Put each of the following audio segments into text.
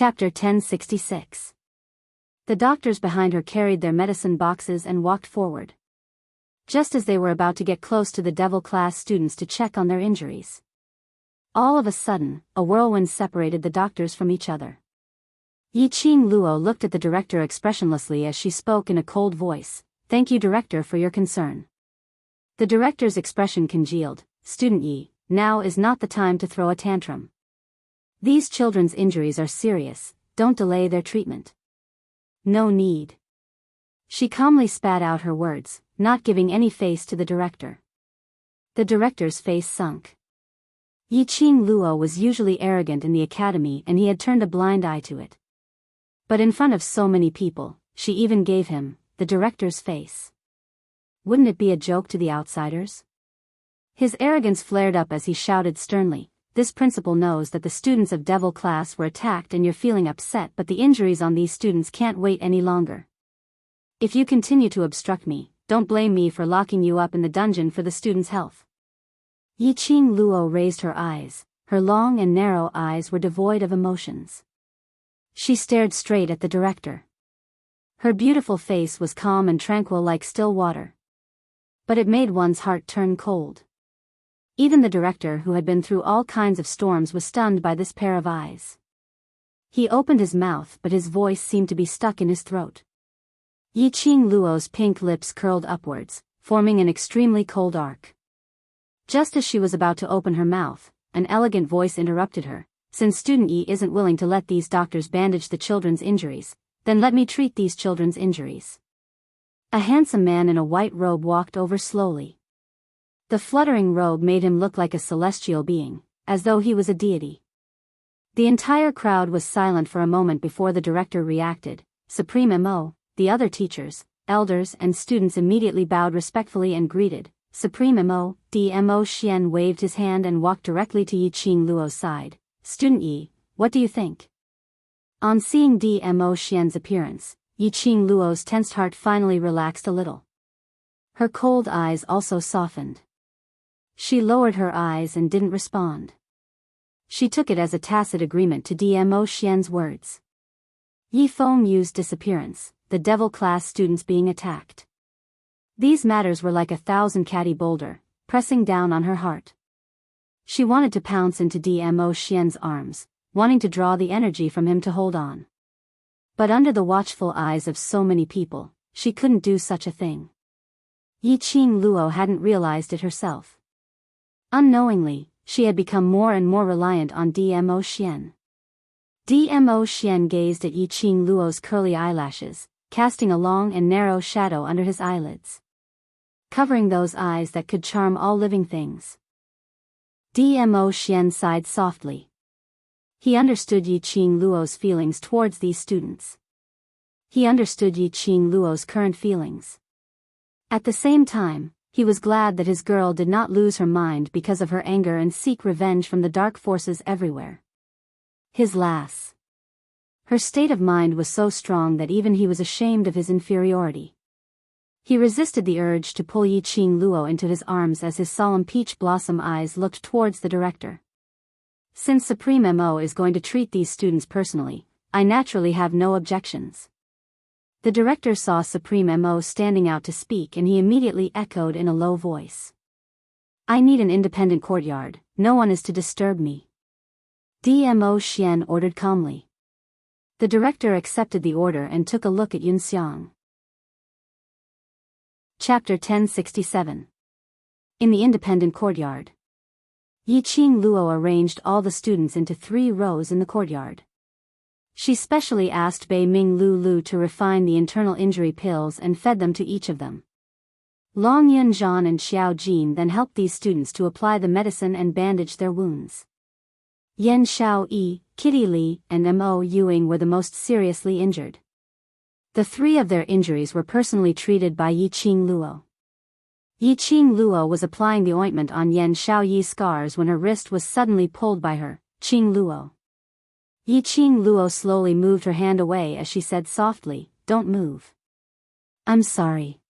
Chapter 1066. The doctors behind her carried their medicine boxes and walked forward. Just as they were about to get close to the devil class students to check on their injuries, all of a sudden, a whirlwind separated the doctors from each other. Yiqing Luo looked at the director expressionlessly as she spoke in a cold voice. "Thank you, director, for your concern." The director's expression congealed. "Student Yi, now is not the time to throw a tantrum. These children's injuries are serious, don't delay their treatment." "No need." She calmly spat out her words, not giving any face to the director. The director's face sunk. Yiqing Luo was usually arrogant in the academy and he had turned a blind eye to it. But in front of so many people, she even gave him the director's face. Wouldn't it be a joke to the outsiders? His arrogance flared up as he shouted sternly, "This principal knows that the students of devil class were attacked and you're feeling upset, but the injuries on these students can't wait any longer. If you continue to obstruct me, don't blame me for locking you up in the dungeon for the students' health." Yiqing Luo raised her eyes. Her long and narrow eyes were devoid of emotions. She stared straight at the director. Her beautiful face was calm and tranquil like still water. But it made one's heart turn cold. Even the director, who had been through all kinds of storms, was stunned by this pair of eyes. He opened his mouth, but his voice seemed to be stuck in his throat. Yiqing Luo's pink lips curled upwards, forming an extremely cold arc. Just as she was about to open her mouth, an elegant voice interrupted her. "Since Student Yi isn't willing to let these doctors bandage the children's injuries, then let me treat these children's injuries." A handsome man in a white robe walked over slowly. The fluttering robe made him look like a celestial being, as though he was a deity. The entire crowd was silent for a moment before the director reacted. Supreme Mo, the other teachers, elders and students immediately bowed respectfully and greeted. Supreme Mo, Dmo Xian waved his hand and walked directly to Yiqing Luo's side. "Student Yi, what do you think?" On seeing Dmo Xian's appearance, Yiqing Luo's tensed heart finally relaxed a little. Her cold eyes also softened. She lowered her eyes and didn't respond. She took it as a tacit agreement to Dmo Xian's words. Yi Feng Yu's disappearance, the devil class students being attacked. These matters were like a 1,000-catty boulder, pressing down on her heart. She wanted to pounce into Dmo Xian's arms, wanting to draw the energy from him to hold on. But under the watchful eyes of so many people, she couldn't do such a thing. Yiqing Luo hadn't realized it herself. Unknowingly, she had become more and more reliant on Dmo Xian. Dmo Xian gazed at Yiqing Luo's curly eyelashes, casting a long and narrow shadow under his eyelids, covering those eyes that could charm all living things. Dmo Xian sighed softly. He understood Yiqing Luo's feelings towards these students. He understood Yiqing Luo's current feelings. At the same time, he was glad that his girl did not lose her mind because of her anger and seek revenge from the dark forces everywhere. His lass. Her state of mind was so strong that even he was ashamed of his inferiority. He resisted the urge to pull Yiqing Luo into his arms as his solemn peach blossom eyes looked towards the director. "Since Supreme Mo is going to treat these students personally, I naturally have no objections." The director saw Supreme Mo standing out to speak and he immediately echoed in a low voice. "I need an independent courtyard, no one is to disturb me." Dmo Xian ordered calmly. The director accepted the order and took a look at Yunxiang. Chapter 1067. In the independent courtyard. Yiqing Luo arranged all the students into 3 rows in the courtyard. She specially asked Bei Ming Lu to refine the internal injury pills and fed them to each of them. Long Yun Zhan and Xiao Jin then helped these students to apply the medicine and bandage their wounds. Yan Xiao Yi, Kitty Li, and Mo Yuing were the most seriously injured. The 3 of their injuries were personally treated by Yiqing Luo. Yiqing Luo was applying the ointment on Yan Xiao Yi's scars when her wrist was suddenly pulled by her, Qing Luo. Yiqing Luo slowly moved her hand away as she said softly, "Don't move." "I'm sorry."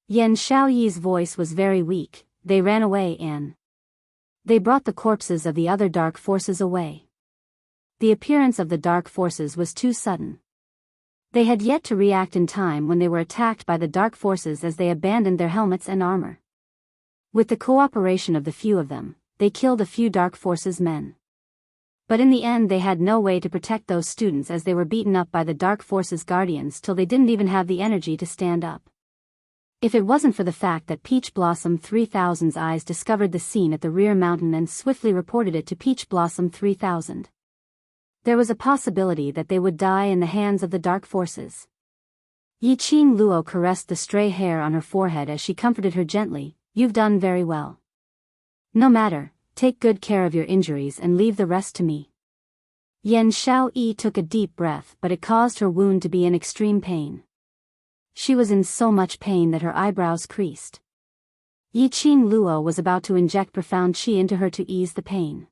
Yan Xiaoyi's voice was very weak. They ran away and they brought the corpses of the other dark forces away. The appearance of the dark forces was too sudden. They had yet to react in time when they were attacked by the dark forces as they abandoned their helmets and armor. With the cooperation of the few of them, they killed a few dark forces men. But in the end they had no way to protect those students as they were beaten up by the dark forces guardians till they didn't even have the energy to stand up. If it wasn't for the fact that Peach Blossom 3000's eyes discovered the scene at the rear mountain and swiftly reported it to Peach Blossom 3000. There was a possibility that they would die in the hands of the dark forces. Yiqing Luo caressed the stray hair on her forehead as she comforted her gently. "You've done very well. No matter, take good care of your injuries and leave the rest to me." Yan Xiaoyi took a deep breath, but it caused her wound to be in extreme pain. She was in so much pain that her eyebrows creased. Yiqing Luo was about to inject profound qi into her to ease the pain.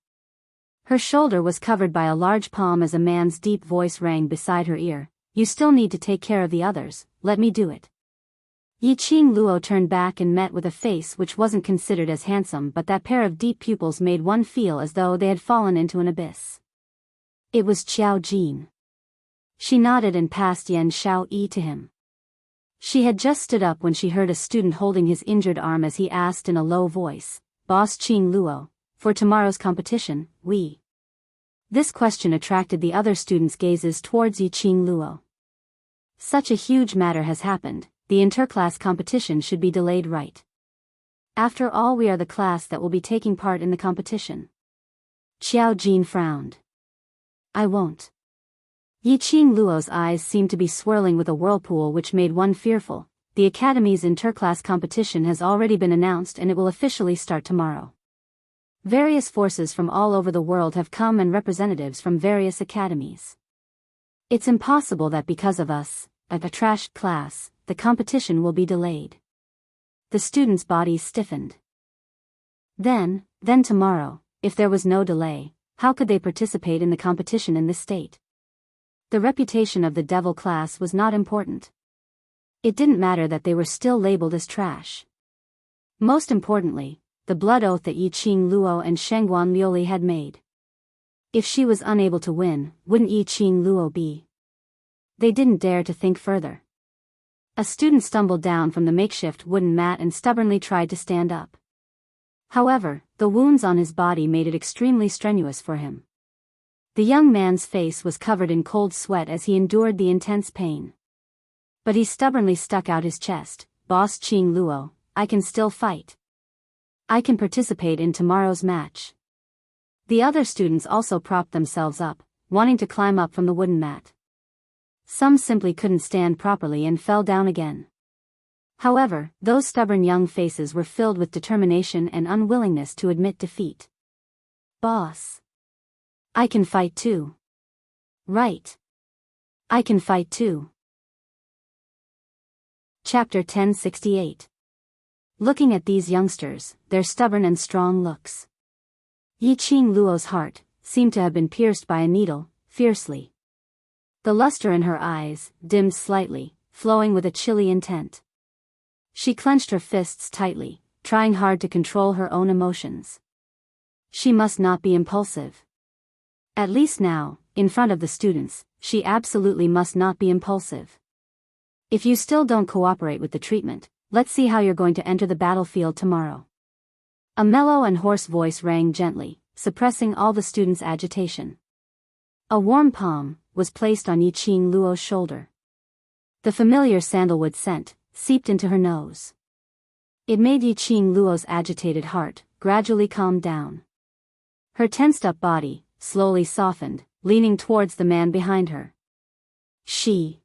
Her shoulder was covered by a large palm as a man's deep voice rang beside her ear. "You still need to take care of the others, let me do it." Yiqing Luo turned back and met with a face which wasn't considered as handsome, but that pair of deep pupils made one feel as though they had fallen into an abyss. It was Qiao Jin. She nodded and passed Yan Xiaoyi to him. She had just stood up when she heard a student holding his injured arm as he asked in a low voice, "Boss Qing Luo, for tomorrow's competition, we..." This question attracted the other students' gazes towards Yiqing Luo. Such a huge matter has happened, the interclass competition should be delayed, right? After all, we are the class that will be taking part in the competition. Qiao Jin frowned. "I won't." Yiqing Luo's eyes seemed to be swirling with a whirlpool which made one fearful. The Academy's interclass competition has already been announced and it will officially start tomorrow. Various forces from all over the world have come and representatives from various academies. It's impossible that because of us, a trashed class, the competition will be delayed. The students' bodies stiffened. Then tomorrow, if there was no delay, how could they participate in the competition in this state? The reputation of the devil class was not important. It didn't matter that they were still labeled as trash. Most importantly, the blood oath that Yiqing Luo and Shengguan Liuli had made. If she was unable to win, wouldn't Yiqing Luo be? They didn't dare to think further. A student stumbled down from the makeshift wooden mat and stubbornly tried to stand up. However, the wounds on his body made it extremely strenuous for him. The young man's face was covered in cold sweat as he endured the intense pain. But he stubbornly stuck out his chest. "Boss Qing Luo, I can still fight. I can participate in tomorrow's match." The other students also propped themselves up, wanting to climb up from the wooden mat. Some simply couldn't stand properly and fell down again. However, those stubborn young faces were filled with determination and unwillingness to admit defeat. "Boss. I can fight too." "Right. I can fight too." Chapter 1068. Looking at these youngsters, their stubborn and strong looks. Yiqing Luo's heart seemed to have been pierced by a needle, fiercely. The luster in her eyes dimmed slightly, flowing with a chilly intent. She clenched her fists tightly, trying hard to control her own emotions. She must not be impulsive. At least now, in front of the students, she absolutely must not be impulsive. "If you still don't cooperate with the treatment, let's see how you're going to enter the battlefield tomorrow." A mellow and hoarse voice rang gently, suppressing all the students' agitation. A warm palm was placed on Yiqing Luo's shoulder. The familiar sandalwood scent seeped into her nose. It made Yiqing Luo's agitated heart gradually calm down. Her tensed-up body slowly softened, leaning towards the man behind her. She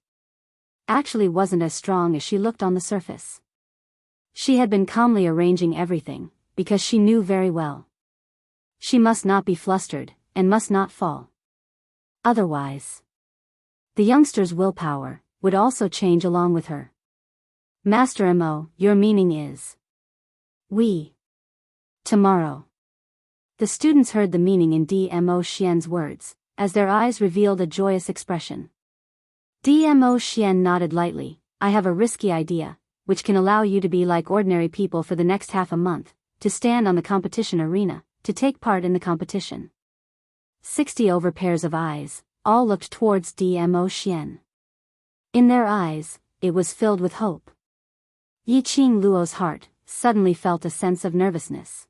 actually wasn't as strong as she looked on the surface. She had been calmly arranging everything, because she knew very well. She must not be flustered, and must not fall. Otherwise, the youngster's willpower would also change along with her. "Master Mo, your meaning is..." "We. Tomorrow." The students heard the meaning in Dmo Xian's words, as their eyes revealed a joyous expression. Dmo Xian nodded lightly. "I have a risky idea, which can allow you to be like ordinary people for the next half a month, to stand on the competition arena, to take part in the competition." 60 over pairs of eyes, all looked towards Dmo Xian. In their eyes, it was filled with hope. Yiqing Luo's heart suddenly felt a sense of nervousness.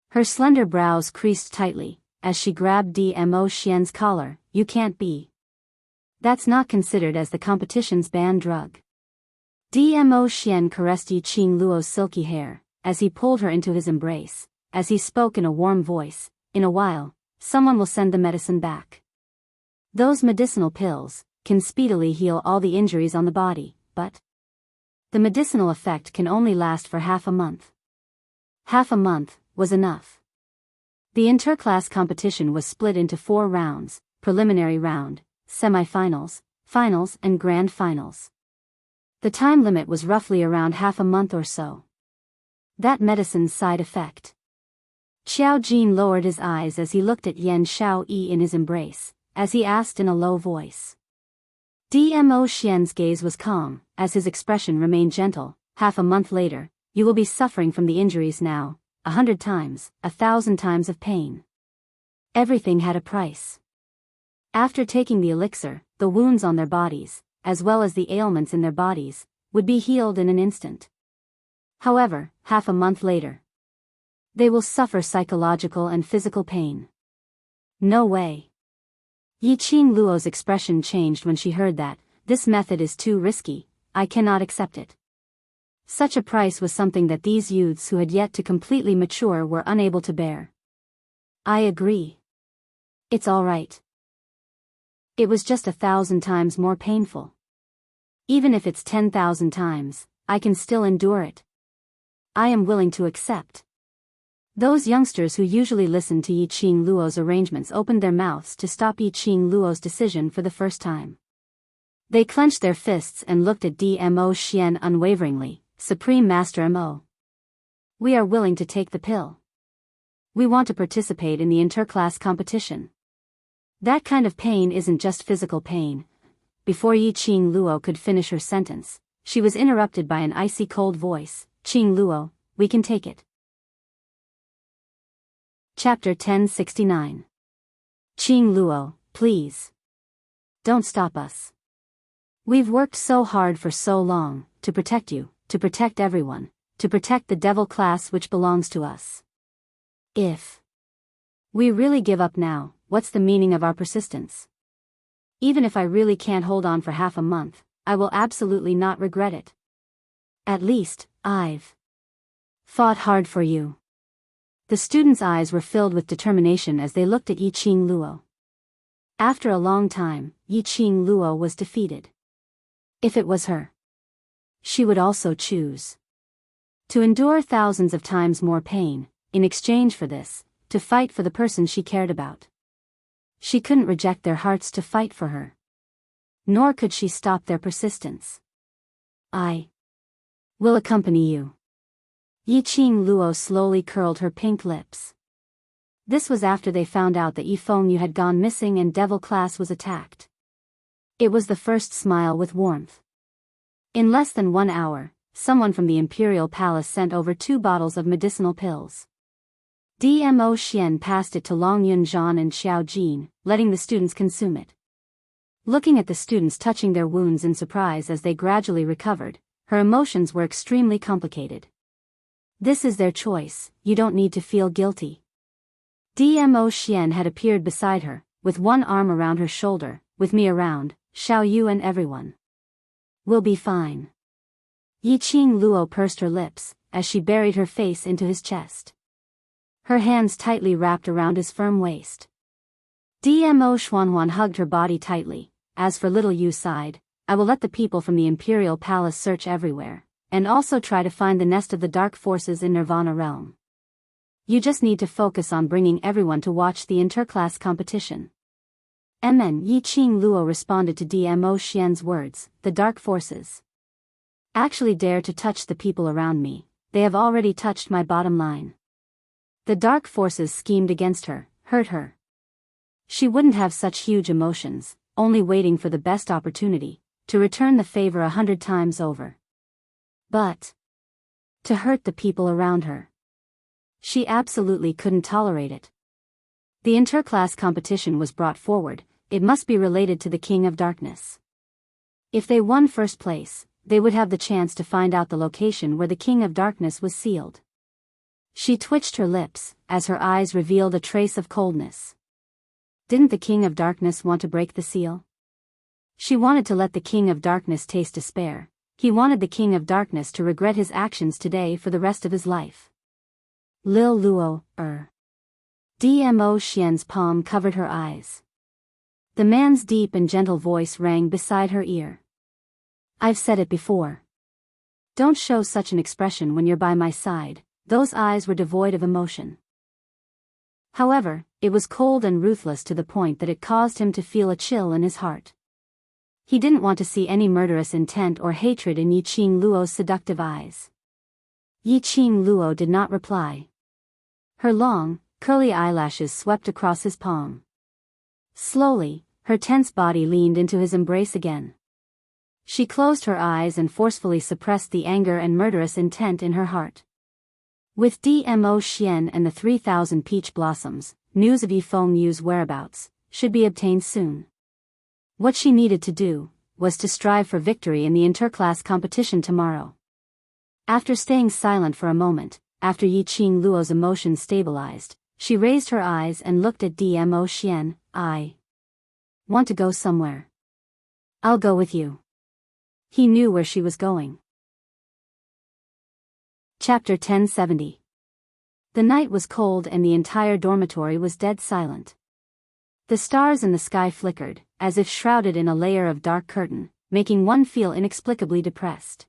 Her slender brows creased tightly, as she grabbed Dmo Xian's collar. You can't be. That's not considered as the competition's banned drug. Dmo Xian caressed Yiqing Luo's silky hair, as he pulled her into his embrace, as he spoke in a warm voice. In a while, someone will send the medicine back. Those medicinal pills can speedily heal all the injuries on the body, but the medicinal effect can only last for half a month. Half a month was enough. The interclass competition was split into 4 rounds: preliminary round, semi-finals, finals and grand finals. The time limit was roughly around half a month or so. That medicine's side effect. Xiao Jin lowered his eyes as he looked at Yan Xiaoyi in his embrace, as he asked in a low voice. Dmo Xian's gaze was calm, as his expression remained gentle. Half a month later, you will be suffering from the injuries now, 100 times, 1,000 times of pain. Everything had a price. After taking the elixir, the wounds on their bodies, as well as the ailments in their bodies, would be healed in an instant. However, half a month later, they will suffer psychological and physical pain. No way. Yiqing Luo's expression changed when she heard that. This method is too risky, I cannot accept it. Such a price was something that these youths who had yet to completely mature were unable to bear. I agree. It's all right. It was just 1,000 times more painful. Even if it's 10,000 times, I can still endure it. I am willing to accept. Those youngsters who usually listened to Yiqing Luo's arrangements opened their mouths to stop Yiqing Luo's decision for the first time. They clenched their fists and looked at Dmo Xian unwaveringly. Supreme Master Mo. We are willing to take the pill. We want to participate in the interclass competition. That kind of pain isn't just physical pain. Before Yiqing Luo could finish her sentence, she was interrupted by an icy cold voice. Qing Luo, we can take it. Chapter 1069. Qing Luo, please. Don't stop us. We've worked so hard for so long, to protect you, to protect everyone, to protect the devil class which belongs to us. If we really give up now, what's the meaning of our persistence? Even if I really can't hold on for half a month, I will absolutely not regret it. At least, I've fought hard for you. The students' eyes were filled with determination as they looked at Yiqing Luo. After a long time, Yiqing Luo was defeated. If it was her, she would also choose to endure thousands of times more pain, in exchange for this, to fight for the person she cared about. She couldn't reject their hearts to fight for her. Nor could she stop their persistence. I will accompany you. Yiqing Luo slowly curled her pink lips. This was after they found out that Yifeng Yu had gone missing and devil class was attacked. It was the first smile with warmth. In less than 1 hour, someone from the Imperial Palace sent over 2 bottles of medicinal pills. Dmo Xian passed it to Long Yunzhan and Xiao Jin, letting the students consume it. Looking at the students touching their wounds in surprise as they gradually recovered, her emotions were extremely complicated. This is their choice, you don't need to feel guilty. Dmo Xian had appeared beside her, with one arm around her shoulder. With me around, Xiao Yu and everyone. We'll be fine. Yiqing Luo pursed her lips, as she buried her face into his chest. Her hands tightly wrapped around his firm waist. Dmo Xuanhuan hugged her body tightly. As for little Yu sighed, I will let the people from the Imperial Palace search everywhere, and also try to find the nest of the dark forces in Nirvana realm. You just need to focus on bringing everyone to watch the interclass competition. Yiqing Luo responded to Dmo Xian's words. The dark forces actually dare to touch the people around me. They have already touched my bottom line. The dark forces schemed against her, hurt her. She wouldn't have such huge emotions, only waiting for the best opportunity to return the favor 100 times over. But to hurt the people around her, she absolutely couldn't tolerate it. The interclass competition was brought forward. It must be related to the King of Darkness. If they won first place, they would have the chance to find out the location where the King of Darkness was sealed. She twitched her lips, as her eyes revealed a trace of coldness. Didn't the King of Darkness want to break the seal? She wanted to let the King of Darkness taste despair. He wanted the King of Darkness to regret his actions today for the rest of his life. Lil Luo, Dmo Xian's palm covered her eyes. The man's deep and gentle voice rang beside her ear. I've said it before. Don't show such an expression when you're by my side. Those eyes were devoid of emotion. However, it was cold and ruthless to the point that it caused him to feel a chill in his heart. He didn't want to see any murderous intent or hatred in Yiqing Luo's seductive eyes. Yiqing Luo did not reply. Her long, curly eyelashes swept across his palm. Slowly, her tense body leaned into his embrace again. She closed her eyes and forcefully suppressed the anger and murderous intent in her heart. With Dmo Xian and the 3,000 peach blossoms, news of Yifeng Yu's whereabouts should be obtained soon. What she needed to do was to strive for victory in the interclass competition tomorrow. After staying silent for a moment, after Yiqing Luo's emotions stabilized, she raised her eyes and looked at Dmo Xian. I want to go somewhere. I'll go with you. He knew where she was going. Chapter 1070. The night was cold and the entire dormitory was dead silent. The stars in the sky flickered, as if shrouded in a layer of dark curtain, making one feel inexplicably depressed.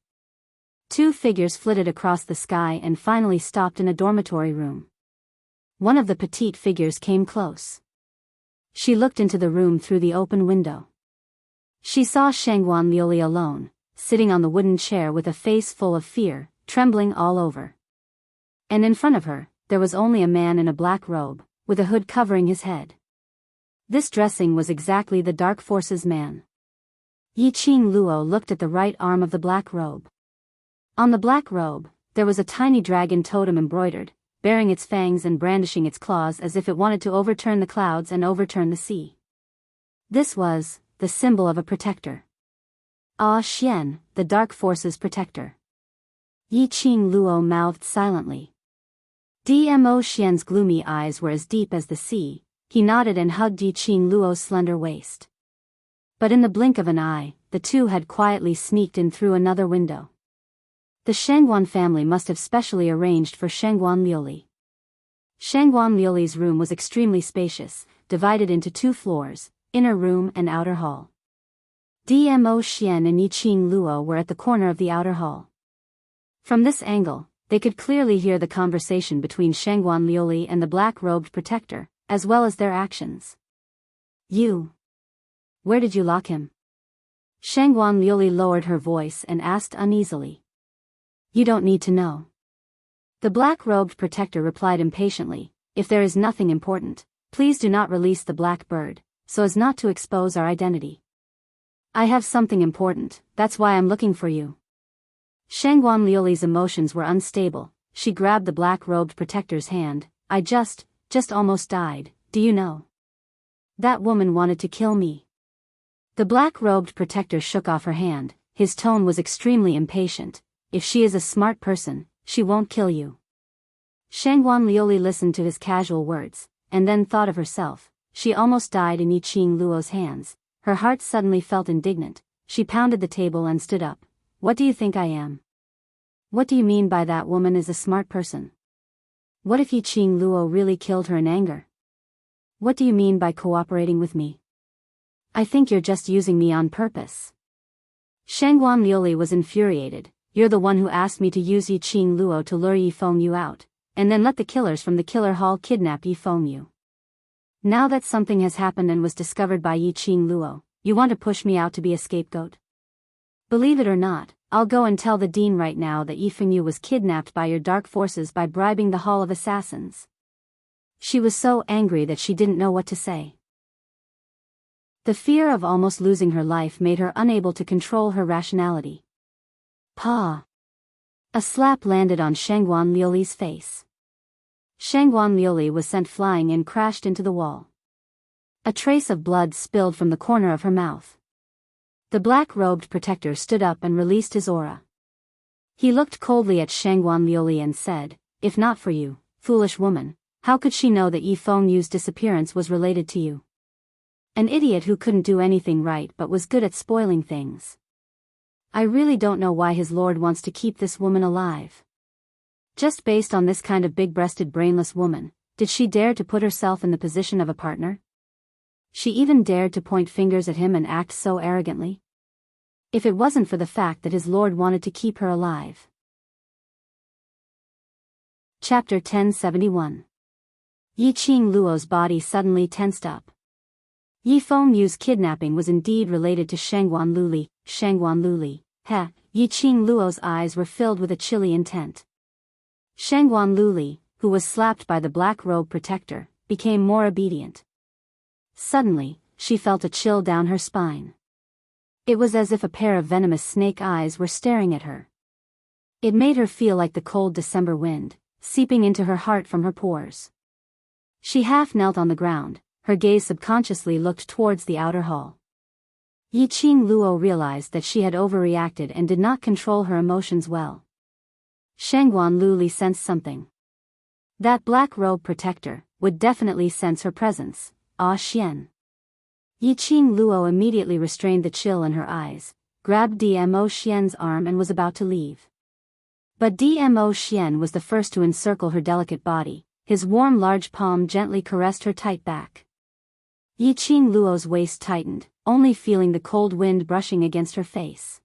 Two figures flitted across the sky and finally stopped in a dormitory room. One of the petite figures came close. She looked into the room through the open window. She saw Shangguan Liuli alone, sitting on the wooden chair with a face full of fear, trembling all over. And in front of her, there was only a man in a black robe, with a hood covering his head. This dressing was exactly the Dark Forces man. Yiqing Luo looked at the right arm of the black robe. On the black robe, there was a tiny dragon totem embroidered, baring its fangs and brandishing its claws as if it wanted to overturn the clouds and overturn the sea. This was the symbol of a protector. Xian, the Dark Forces protector. Yiqing Luo mouthed silently. Dmo Xian's gloomy eyes were as deep as the sea. He nodded and hugged Yiqing Luo's slender waist. But in the blink of an eye, the two had quietly sneaked in through another window. The Shangguan family must have specially arranged for Shangguan Liuli. Shangguan Liuli's room was extremely spacious, divided into 2 floors, inner room and outer hall. Dmo Xian and Yiqing Luo were at the corner of the outer hall. From this angle, they could clearly hear the conversation between Shangguan Liuli and the black-robed protector, as well as their actions. You. Where did you lock him? Shangguan Liuli lowered her voice and asked uneasily. You don't need to know. The black-robed protector replied impatiently, if there is nothing important, please do not release the black bird, so as not to expose our identity. I have something important, that's why I'm looking for you. Shangguan Liuli's emotions were unstable. She grabbed the black-robed protector's hand. I just almost died, do you know? That woman wanted to kill me. The black-robed protector shook off her hand. His tone was extremely impatient. If she is a smart person, she won't kill you. Shangguan Liuli listened to his casual words, and then thought of herself. She almost died in Yiqing Luo's hands. Her heart suddenly felt indignant. She pounded the table and stood up. What do you think I am? What do you mean by that woman is a smart person? What if Yiqing Luo really killed her in anger? What do you mean by cooperating with me? I think you're just using me on purpose. Shangguan Liuli was infuriated. You're the one who asked me to use Yiqing Luo to lure Yifeng Yu out, and then let the killers from the killer hall kidnap Yifeng Yu. Now that something has happened and was discovered by Yiqing Luo, you want to push me out to be a scapegoat? Believe it or not, I'll go and tell the dean right now that Yifeng Yu was kidnapped by your dark forces by bribing the Hall of Assassins. She was so angry that she didn't know what to say. The fear of almost losing her life made her unable to control her rationality. Pa! A slap landed on Shangguan Liuli's face. Shangguan Liuli was sent flying and crashed into the wall. A trace of blood spilled from the corner of her mouth. The black-robed protector stood up and released his aura. He looked coldly at Shangguan Liuli and said, "If not for you, foolish woman, how could she know that Yi Fengyu's disappearance was related to you? An idiot who couldn't do anything right but was good at spoiling things. I really don't know why his lord wants to keep this woman alive. Just based on this kind of big-breasted brainless woman, did she dare to put herself in the position of a partner? She even dared to point fingers at him and act so arrogantly? If it wasn't for the fact that his lord wanted to keep her alive." Chapter 1071. Yi Qingluo's body suddenly tensed up. Yi Fengyu's kidnapping was indeed related to Shangguan Liuli. Shangguan Liuli, Yi Qingluo's eyes were filled with a chilly intent. Shangguan Liuli, who was slapped by the black-robe protector, became more obedient. Suddenly, she felt a chill down her spine. It was as if a pair of venomous snake eyes were staring at her. It made her feel like the cold December wind, seeping into her heart from her pores. She half knelt on the ground, her gaze subconsciously looked towards the outer hall. Yi Qingluo realized that she had overreacted and did not control her emotions well. Shangguan Liuli sensed something. That black-robe protector would definitely sense her presence. Ah Xian. Yi Qingluo immediately restrained the chill in her eyes, grabbed Dmo Xian's arm and was about to leave. But Dmo Xian was the first to encircle her delicate body, his warm large palm gently caressed her tight back. Yi Qingluo's waist tightened, only feeling the cold wind brushing against her face.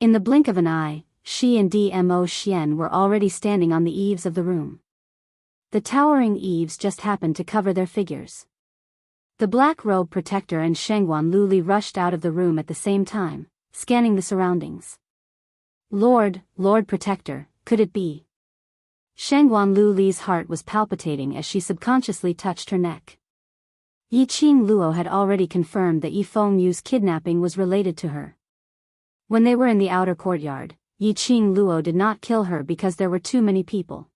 In the blink of an eye, she and Dmo Xian were already standing on the eaves of the room. The towering eaves just happened to cover their figures. The black-robe protector and Shangguan Liuli rushed out of the room at the same time, scanning the surroundings. Lord Protector, could it be? Shangguan Liuli's heart was palpitating as she subconsciously touched her neck. Yi Qingluo had already confirmed that Yi Fengyu's kidnapping was related to her. When they were in the outer courtyard, Yi Qingluo did not kill her because there were too many people.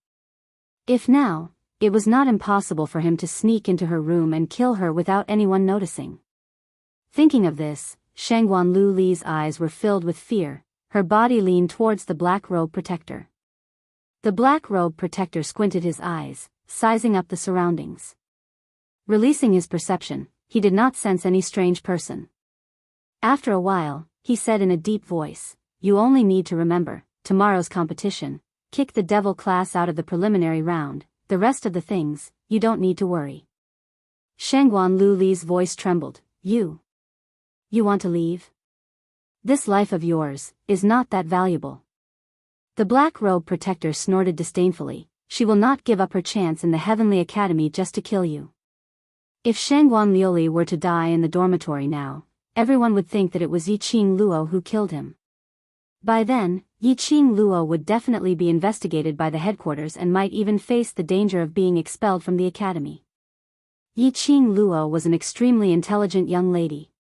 If now, it was not impossible for him to sneak into her room and kill her without anyone noticing. Thinking of this, Shangguan Liuli's eyes were filled with fear, her body leaned towards the black-robe protector. The black-robe protector squinted his eyes, sizing up the surroundings. Releasing his perception, he did not sense any strange person. After a while, he said in a deep voice, "You only need to remember, tomorrow's competition, kick the devil class out of the preliminary round, the rest of the things, you don't need to worry." Shangguan Liuli's voice trembled, You want to leave? This life of yours is not that valuable." The black-robe protector snorted disdainfully, "She will not give up her chance in the Heavenly Academy just to kill you. If Shangguan Liuli were to die in the dormitory now, everyone would think that it was Yi Qingluo who killed him. By then, Yi Qingluo would definitely be investigated by the headquarters and might even face the danger of being expelled from the academy. Yi Qingluo was an extremely intelligent young lady.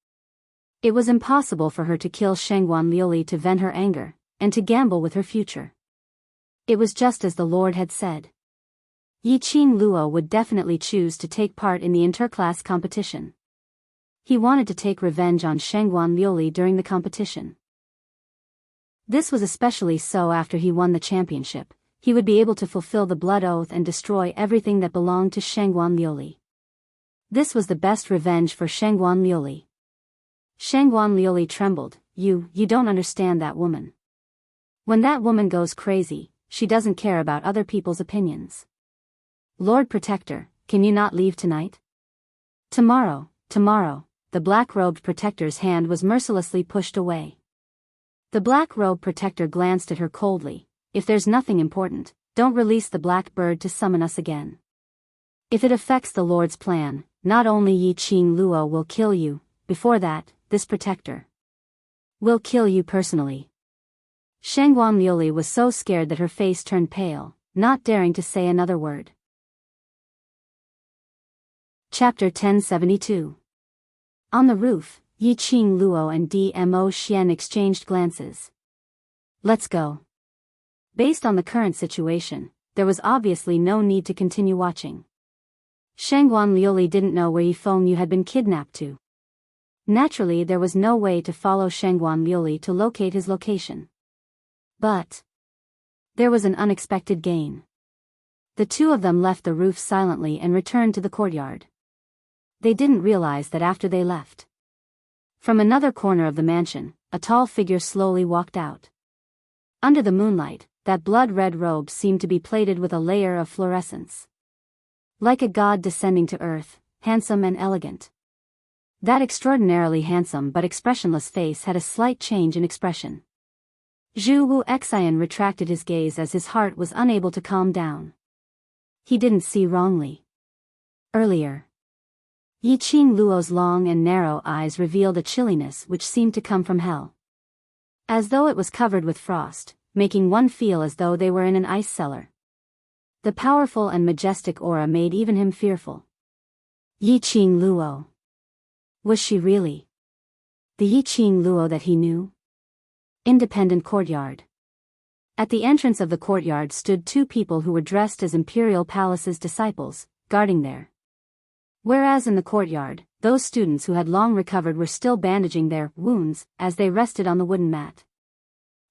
It was impossible for her to kill Shangguan Liuli to vent her anger, and to gamble with her future. It was just as the Lord had said. Yi Qingluo would definitely choose to take part in the interclass competition. He wanted to take revenge on Shangguan Liuli during the competition. This was especially so after he won the championship. He would be able to fulfill the blood oath and destroy everything that belonged to Shangguan Liuli. This was the best revenge for Shangguan Liuli. Shangguan Liuli trembled. You don't understand that woman. When that woman goes crazy, she doesn't care about other people's opinions. Lord Protector, can you not leave tonight? Tomorrow, the black-robed protector's hand was mercilessly pushed away. The black-robed protector glanced at her coldly. If there's nothing important, don't release the black bird to summon us again. If it affects the Lord's plan, not only Yi Qingluo will kill you, before that, this protector will kill you personally. Shangguan Liuli was so scared that her face turned pale, not daring to say another word. Chapter 1072. On the roof, Yi Qingluo and Dmo Xian exchanged glances. Let's go. Based on the current situation, there was obviously no need to continue watching. Shangguan Liuli didn't know where Yi Fengyu had been kidnapped to. Naturally, there was no way to follow Shangguan Liuli to locate his location. But there was an unexpected gain. The two of them left the roof silently and returned to the courtyard. They didn't realize that after they left, from another corner of the mansion, a tall figure slowly walked out. Under the moonlight, that blood-red robe seemed to be plated with a layer of fluorescence. Like a god descending to earth, handsome and elegant. That extraordinarily handsome but expressionless face had a slight change in expression. Zhu Wu Xian retracted his gaze as his heart was unable to calm down. He didn't see wrongly. Earlier, Yi Qing Luo's long and narrow eyes revealed a chilliness which seemed to come from hell. As though it was covered with frost, making one feel as though they were in an ice cellar. The powerful and majestic aura made even him fearful. Yi Qing Luo. Was she really the Yi Qing Luo that he knew? Independent courtyard. At the entrance of the courtyard stood two people who were dressed as Imperial Palace's disciples, guarding there. Whereas in the courtyard, those students who had long recovered were still bandaging their wounds as they rested on the wooden mat.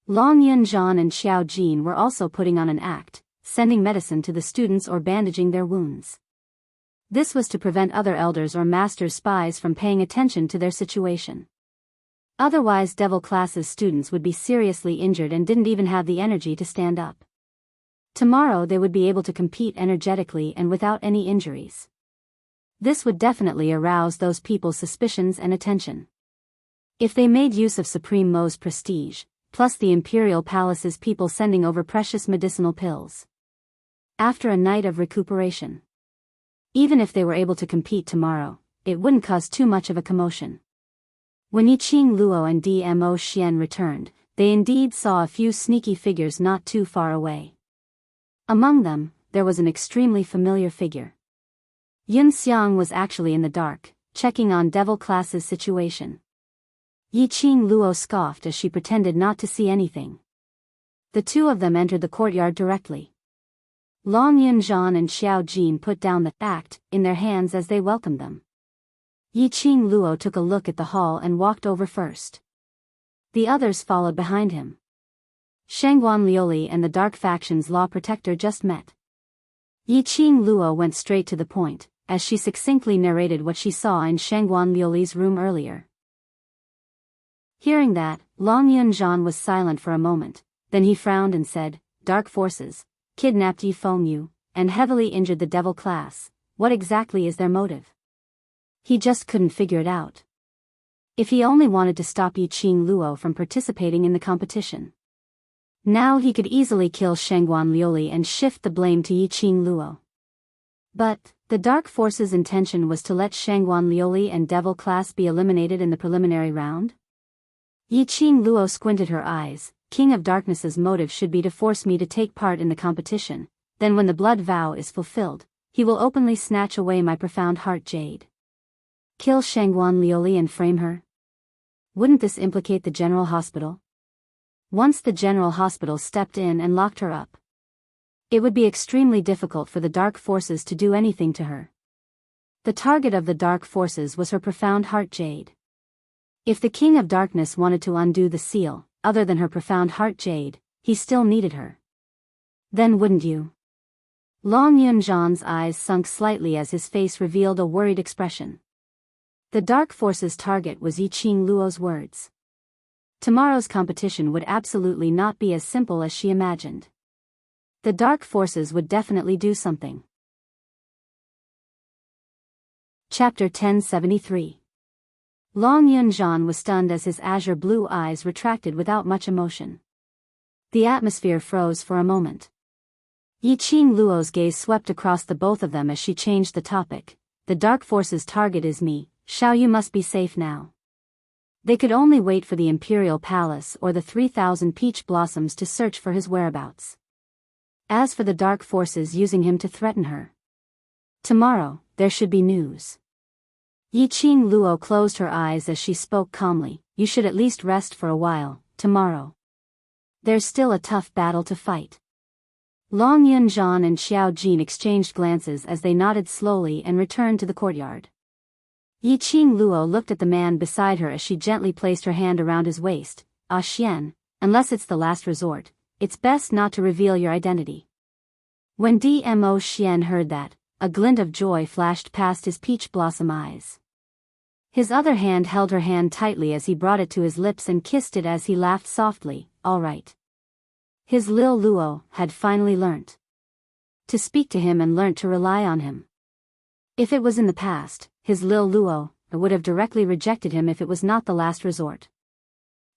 Long Yunzhan and Xiao Jin were also putting on an act, sending medicine to the students or bandaging their wounds. This was to prevent other elders or master's spies from paying attention to their situation. Otherwise, Devil Class's students would be seriously injured and didn't even have the energy to stand up. Tomorrow they would be able to compete energetically and without any injuries. This would definitely arouse those people's suspicions and attention. If they made use of Supreme Mo's prestige, plus the Imperial Palace's people sending over precious medicinal pills. After a night of recuperation, even if they were able to compete tomorrow, it wouldn't cause too much of a commotion. When Yi Qing Luo and Dmo Xian returned, they indeed saw a few sneaky figures not too far away. Among them, there was an extremely familiar figure. Yun Xiang was actually in the dark, checking on Devil Class's situation. Yi Qing Luo scoffed as she pretended not to see anything. The two of them entered the courtyard directly. Long Yunzhan and Xiao Jin put down the act in their hands as they welcomed them. Yi Qing Luo took a look at the hall and walked over first. The others followed behind him. Shangguan Liuli and the Dark Faction's law protector just met. Yi Qing Luo went straight to the point, as she succinctly narrated what she saw in Shangguan Liuli's room earlier. Hearing that, Long Yunzhan was silent for a moment, then he frowned and said, "Dark forces kidnapped Yi Fengyu, and heavily injured the Devil Class. What exactly is their motive?" He just couldn't figure it out. If he only wanted to stop Yi Qing Luo from participating in the competition, now he could easily kill Shangguan Liuli and shift the blame to Yi Qing Luo. But the Dark Force's intention was to let Shangguan Liuli and Devil Class be eliminated in the preliminary round? Yi Qing Luo squinted her eyes. King of Darkness's motive should be to force me to take part in the competition, then when the blood vow is fulfilled, he will openly snatch away my profound heart jade. Kill Shangguan Liuli and frame her? Wouldn't this implicate the General Hospital? Once the General Hospital stepped in and locked her up, it would be extremely difficult for the Dark Forces to do anything to her. The target of the Dark Forces was her profound heart jade. If the King of Darkness wanted to undo the seal, other than her profound heart jade, he still needed her. Then wouldn't you? Long Yunzhan's eyes sunk slightly as his face revealed a worried expression. The Dark Force's target was Yi Qing Luo's words. Tomorrow's competition would absolutely not be as simple as she imagined. The Dark Forces would definitely do something. Chapter 1073. Long Yunzhan was stunned as his azure blue eyes retracted without much emotion. The atmosphere froze for a moment. Yi Qing Luo's gaze swept across the both of them as she changed the topic. The Dark Force's target is me, Xiao Yu must be safe now. They could only wait for the Imperial Palace or the 3,000 peach blossoms to search for his whereabouts. As for the Dark Forces using him to threaten her, tomorrow, there should be news. Yi Qing Luo closed her eyes as she spoke calmly. You should at least rest for a while, tomorrow. There's still a tough battle to fight. Long Yunjian and Xiao Jin exchanged glances as they nodded slowly and returned to the courtyard. Yi Qing Luo looked at the man beside her as she gently placed her hand around his waist. Ah Xian, unless it's the last resort, it's best not to reveal your identity. When Dmo Xian heard that, a glint of joy flashed past his peach blossom eyes. His other hand held her hand tightly as he brought it to his lips and kissed it as he laughed softly. All right. His Lil Luo had finally learnt to speak to him and learnt to rely on him. If it was in the past, his Lil Luo would have directly rejected him if it was not the last resort.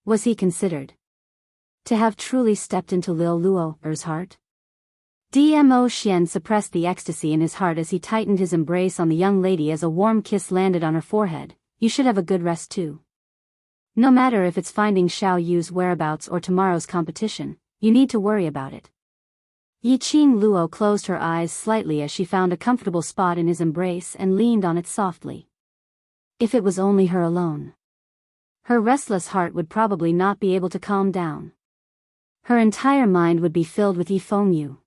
Was he considered to have truly stepped into Lil Luo's heart? Dmo Xian suppressed the ecstasy in his heart as he tightened his embrace on the young lady as a warm kiss landed on her forehead. You should have a good rest too. No matter if it's finding Xiao Yu's whereabouts or tomorrow's competition, you need to worry about it. Yi Qing Luo closed her eyes slightly as she found a comfortable spot in his embrace and leaned on it softly. If it was only her alone, her restless heart would probably not be able to calm down. Her entire mind would be filled with Yi Fengyu.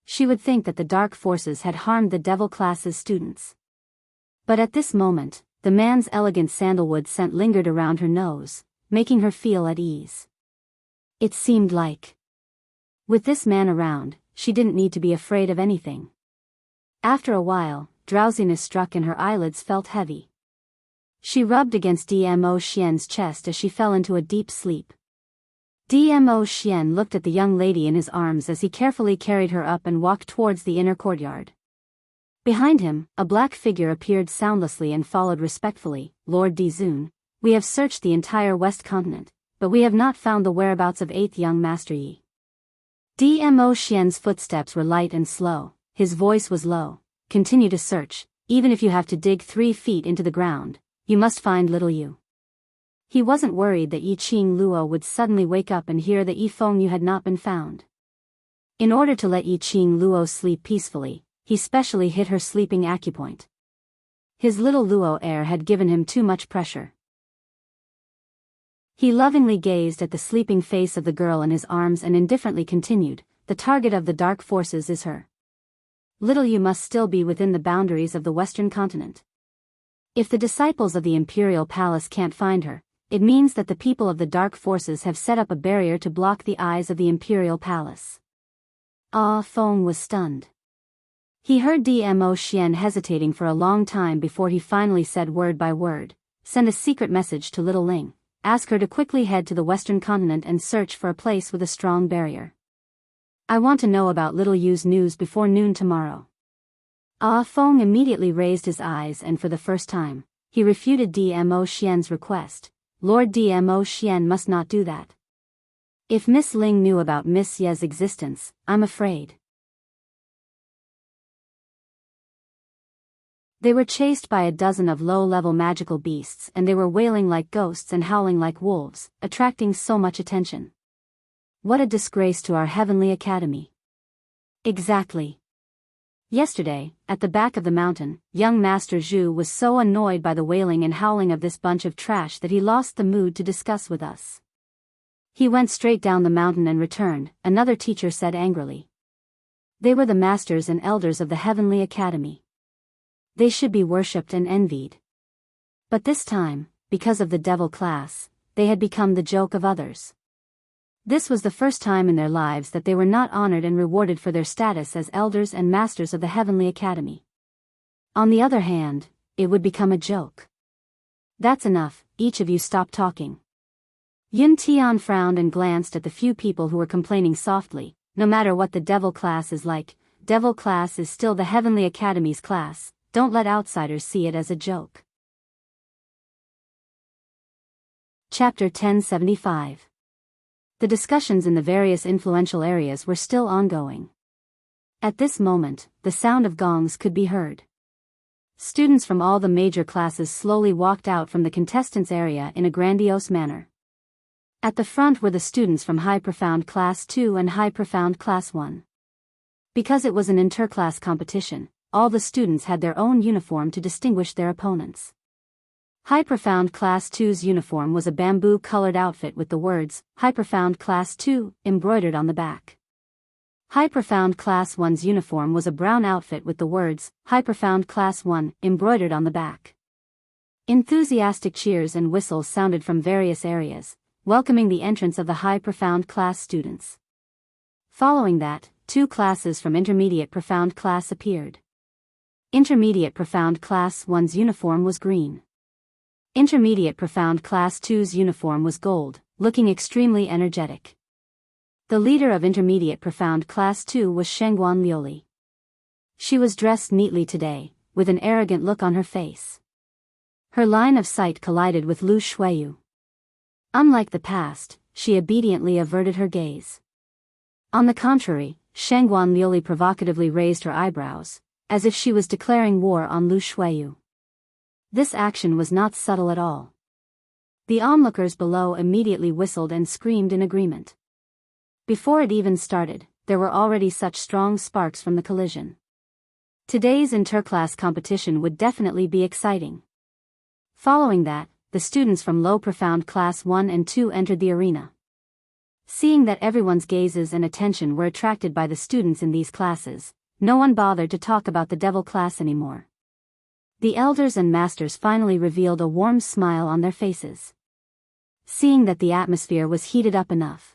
She would think that the dark forces had harmed the devil class's students. But at this moment, the man's elegant sandalwood scent lingered around her nose, making her feel at ease. It seemed like, with this man around, she didn't need to be afraid of anything. After a while, drowsiness struck and her eyelids felt heavy. She rubbed against Dmo Xian's chest as she fell into a deep sleep. Dmo Xian looked at the young lady in his arms as he carefully carried her up and walked towards the inner courtyard. Behind him, a black figure appeared soundlessly and followed respectfully. Lord Dizun, we have searched the entire West Continent, but we have not found the whereabouts of 8th young Master Yi. Dmo Xian's footsteps were light and slow, his voice was low. Continue to search, even if you have to dig 3 feet into the ground, you must find little Yu. He wasn't worried that Yi Qing Luo would suddenly wake up and hear that Yi Fengyu had not been found. In order to let Yi Qing Luo sleep peacefully, he specially hit her sleeping acupoint. His little Luo air had given him too much pressure. He lovingly gazed at the sleeping face of the girl in his arms and indifferently continued, the target of the dark forces is her. Little Yu must still be within the boundaries of the Western continent. If the disciples of the Imperial Palace can't find her, it means that the people of the dark forces have set up a barrier to block the eyes of the Imperial Palace. Ah Feng was stunned. He heard Dmo Xian hesitating for a long time before he finally said word by word, send a secret message to little Ling, ask her to quickly head to the Western continent and search for a place with a strong barrier. I want to know about little Yu's news before noon tomorrow. Ah Feng immediately raised his eyes and for the first time, he refuted Dmo Xian's request. Lord Dmo Xian must not do that. If Miss Ling knew about Miss Ye's existence, I'm afraid. They were chased by a dozen of low-level magical beasts and they were wailing like ghosts and howling like wolves, attracting so much attention. What a disgrace to our heavenly academy. Exactly. Yesterday, at the back of the mountain, young Master Zhu was so annoyed by the wailing and howling of this bunch of trash that he lost the mood to discuss with us. He went straight down the mountain and returned, another teacher said angrily. They were the masters and elders of the heavenly academy. They should be worshipped and envied. But this time, because of the devil class, they had become the joke of others. This was the first time in their lives that they were not honored and rewarded for their status as elders and masters of the heavenly academy. On the other hand, it would become a joke. That's enough, each of you stop talking. Yun Tian frowned and glanced at the few people who were complaining softly. No matter what the devil class is like, devil class is still the heavenly academy's class. Don't let outsiders see it as a joke. Chapter 1075. The discussions in the various influential areas were still ongoing. At this moment, the sound of gongs could be heard. Students from all the major classes slowly walked out from the contestants' area in a grandiose manner. At the front were the students from High Profound Class 2 and High Profound Class 1. Because it was an interclass competition, all the students had their own uniform to distinguish their opponents. High Profound Class 2's uniform was a bamboo-colored outfit with the words, High Profound Class 2, embroidered on the back. High Profound Class 1's uniform was a brown outfit with the words, High Profound Class 1, embroidered on the back. Enthusiastic cheers and whistles sounded from various areas, welcoming the entrance of the High Profound Class students. Following that, 2 classes from Intermediate Profound Class appeared. Intermediate Profound Class 1's uniform was green. Intermediate Profound Class 2's uniform was gold, looking extremely energetic. The leader of Intermediate Profound Class 2 was Shengguan Liuli. She was dressed neatly today, with an arrogant look on her face. Her line of sight collided with Lu Shuiyu. Unlike the past, she obediently averted her gaze. On the contrary, Shengguan Liuli provocatively raised her eyebrows, as if she was declaring war on Lu Shuiyu. This action was not subtle at all. The onlookers below immediately whistled and screamed in agreement. Before it even started, there were already such strong sparks from the collision. Today's interclass competition would definitely be exciting. Following that, the students from Low Profound Class 1 and 2 entered the arena. Seeing that everyone's gazes and attention were attracted by the students in these classes, no one bothered to talk about the devil class anymore. The elders and masters finally revealed a warm smile on their faces. Seeing that the atmosphere was heated up enough,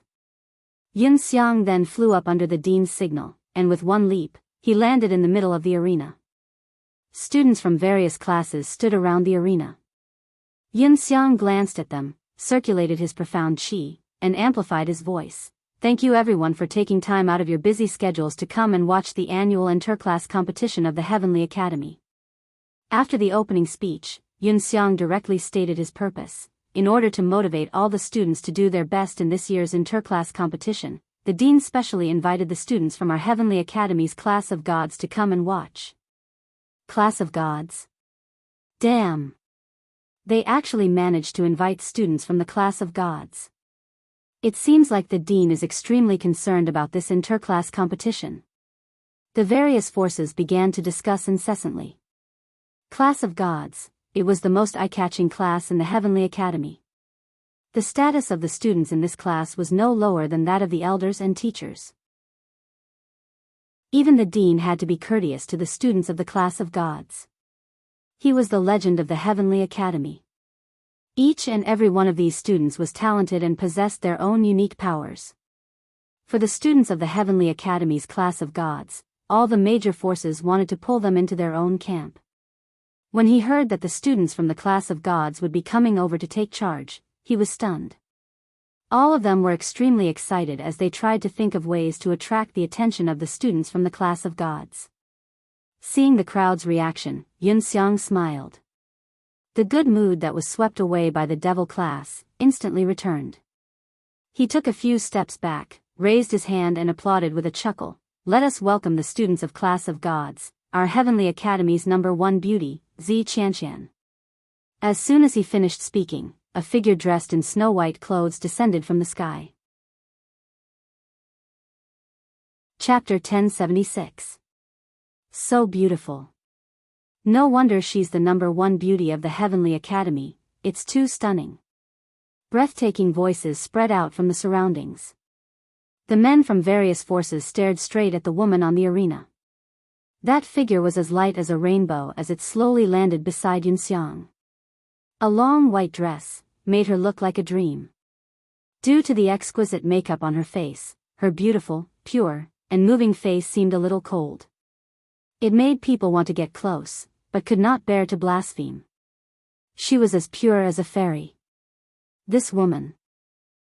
Yun Xiang then flew up under the dean's signal, and with one leap, he landed in the middle of the arena. Students from various classes stood around the arena. Yun Xiang glanced at them, circulated his profound qi, and amplified his voice. Thank you everyone for taking time out of your busy schedules to come and watch the annual interclass competition of the Heavenly Academy. After the opening speech, Yun Xiang directly stated his purpose. In order to motivate all the students to do their best in this year's interclass competition, the dean specially invited the students from our Heavenly Academy's Class of Gods to come and watch. Class of Gods? Damn! They actually managed to invite students from the Class of Gods. It seems like the dean is extremely concerned about this interclass competition. The various forces began to discuss incessantly. Class of Gods. It was the most eye-catching class in the Heavenly Academy. The status of the students in this class was no lower than that of the elders and teachers. Even the dean had to be courteous to the students of the Class of Gods. He was the legend of the Heavenly Academy. Each and every one of these students was talented and possessed their own unique powers. For the students of the Heavenly Academy's Class of Gods, all the major forces wanted to pull them into their own camp. When he heard that the students from the Class of Gods would be coming over to take charge, he was stunned. All of them were extremely excited as they tried to think of ways to attract the attention of the students from the Class of Gods. Seeing the crowd's reaction, Yun Xiang smiled. The good mood that was swept away by the devil class instantly returned. He took a few steps back, raised his hand and applauded with a chuckle. Let us welcome the students of Class of Gods, our Heavenly Academy's #1 beauty, Zi Qianqian. As soon as he finished speaking, a figure dressed in snow-white clothes descended from the sky. Chapter 1076. So beautiful. No wonder she's the #1 beauty of the Heavenly Academy, it's too stunning. Breathtaking voices spread out from the surroundings. The men from various forces stared straight at the woman on the arena. That figure was as light as a rainbow as it slowly landed beside Yun Xiang. A long white dress made her look like a dream. Due to the exquisite makeup on her face, her beautiful, pure, and moving face seemed a little cold. It made people want to get close, but could not bear to blaspheme. She was as pure as a fairy. This woman.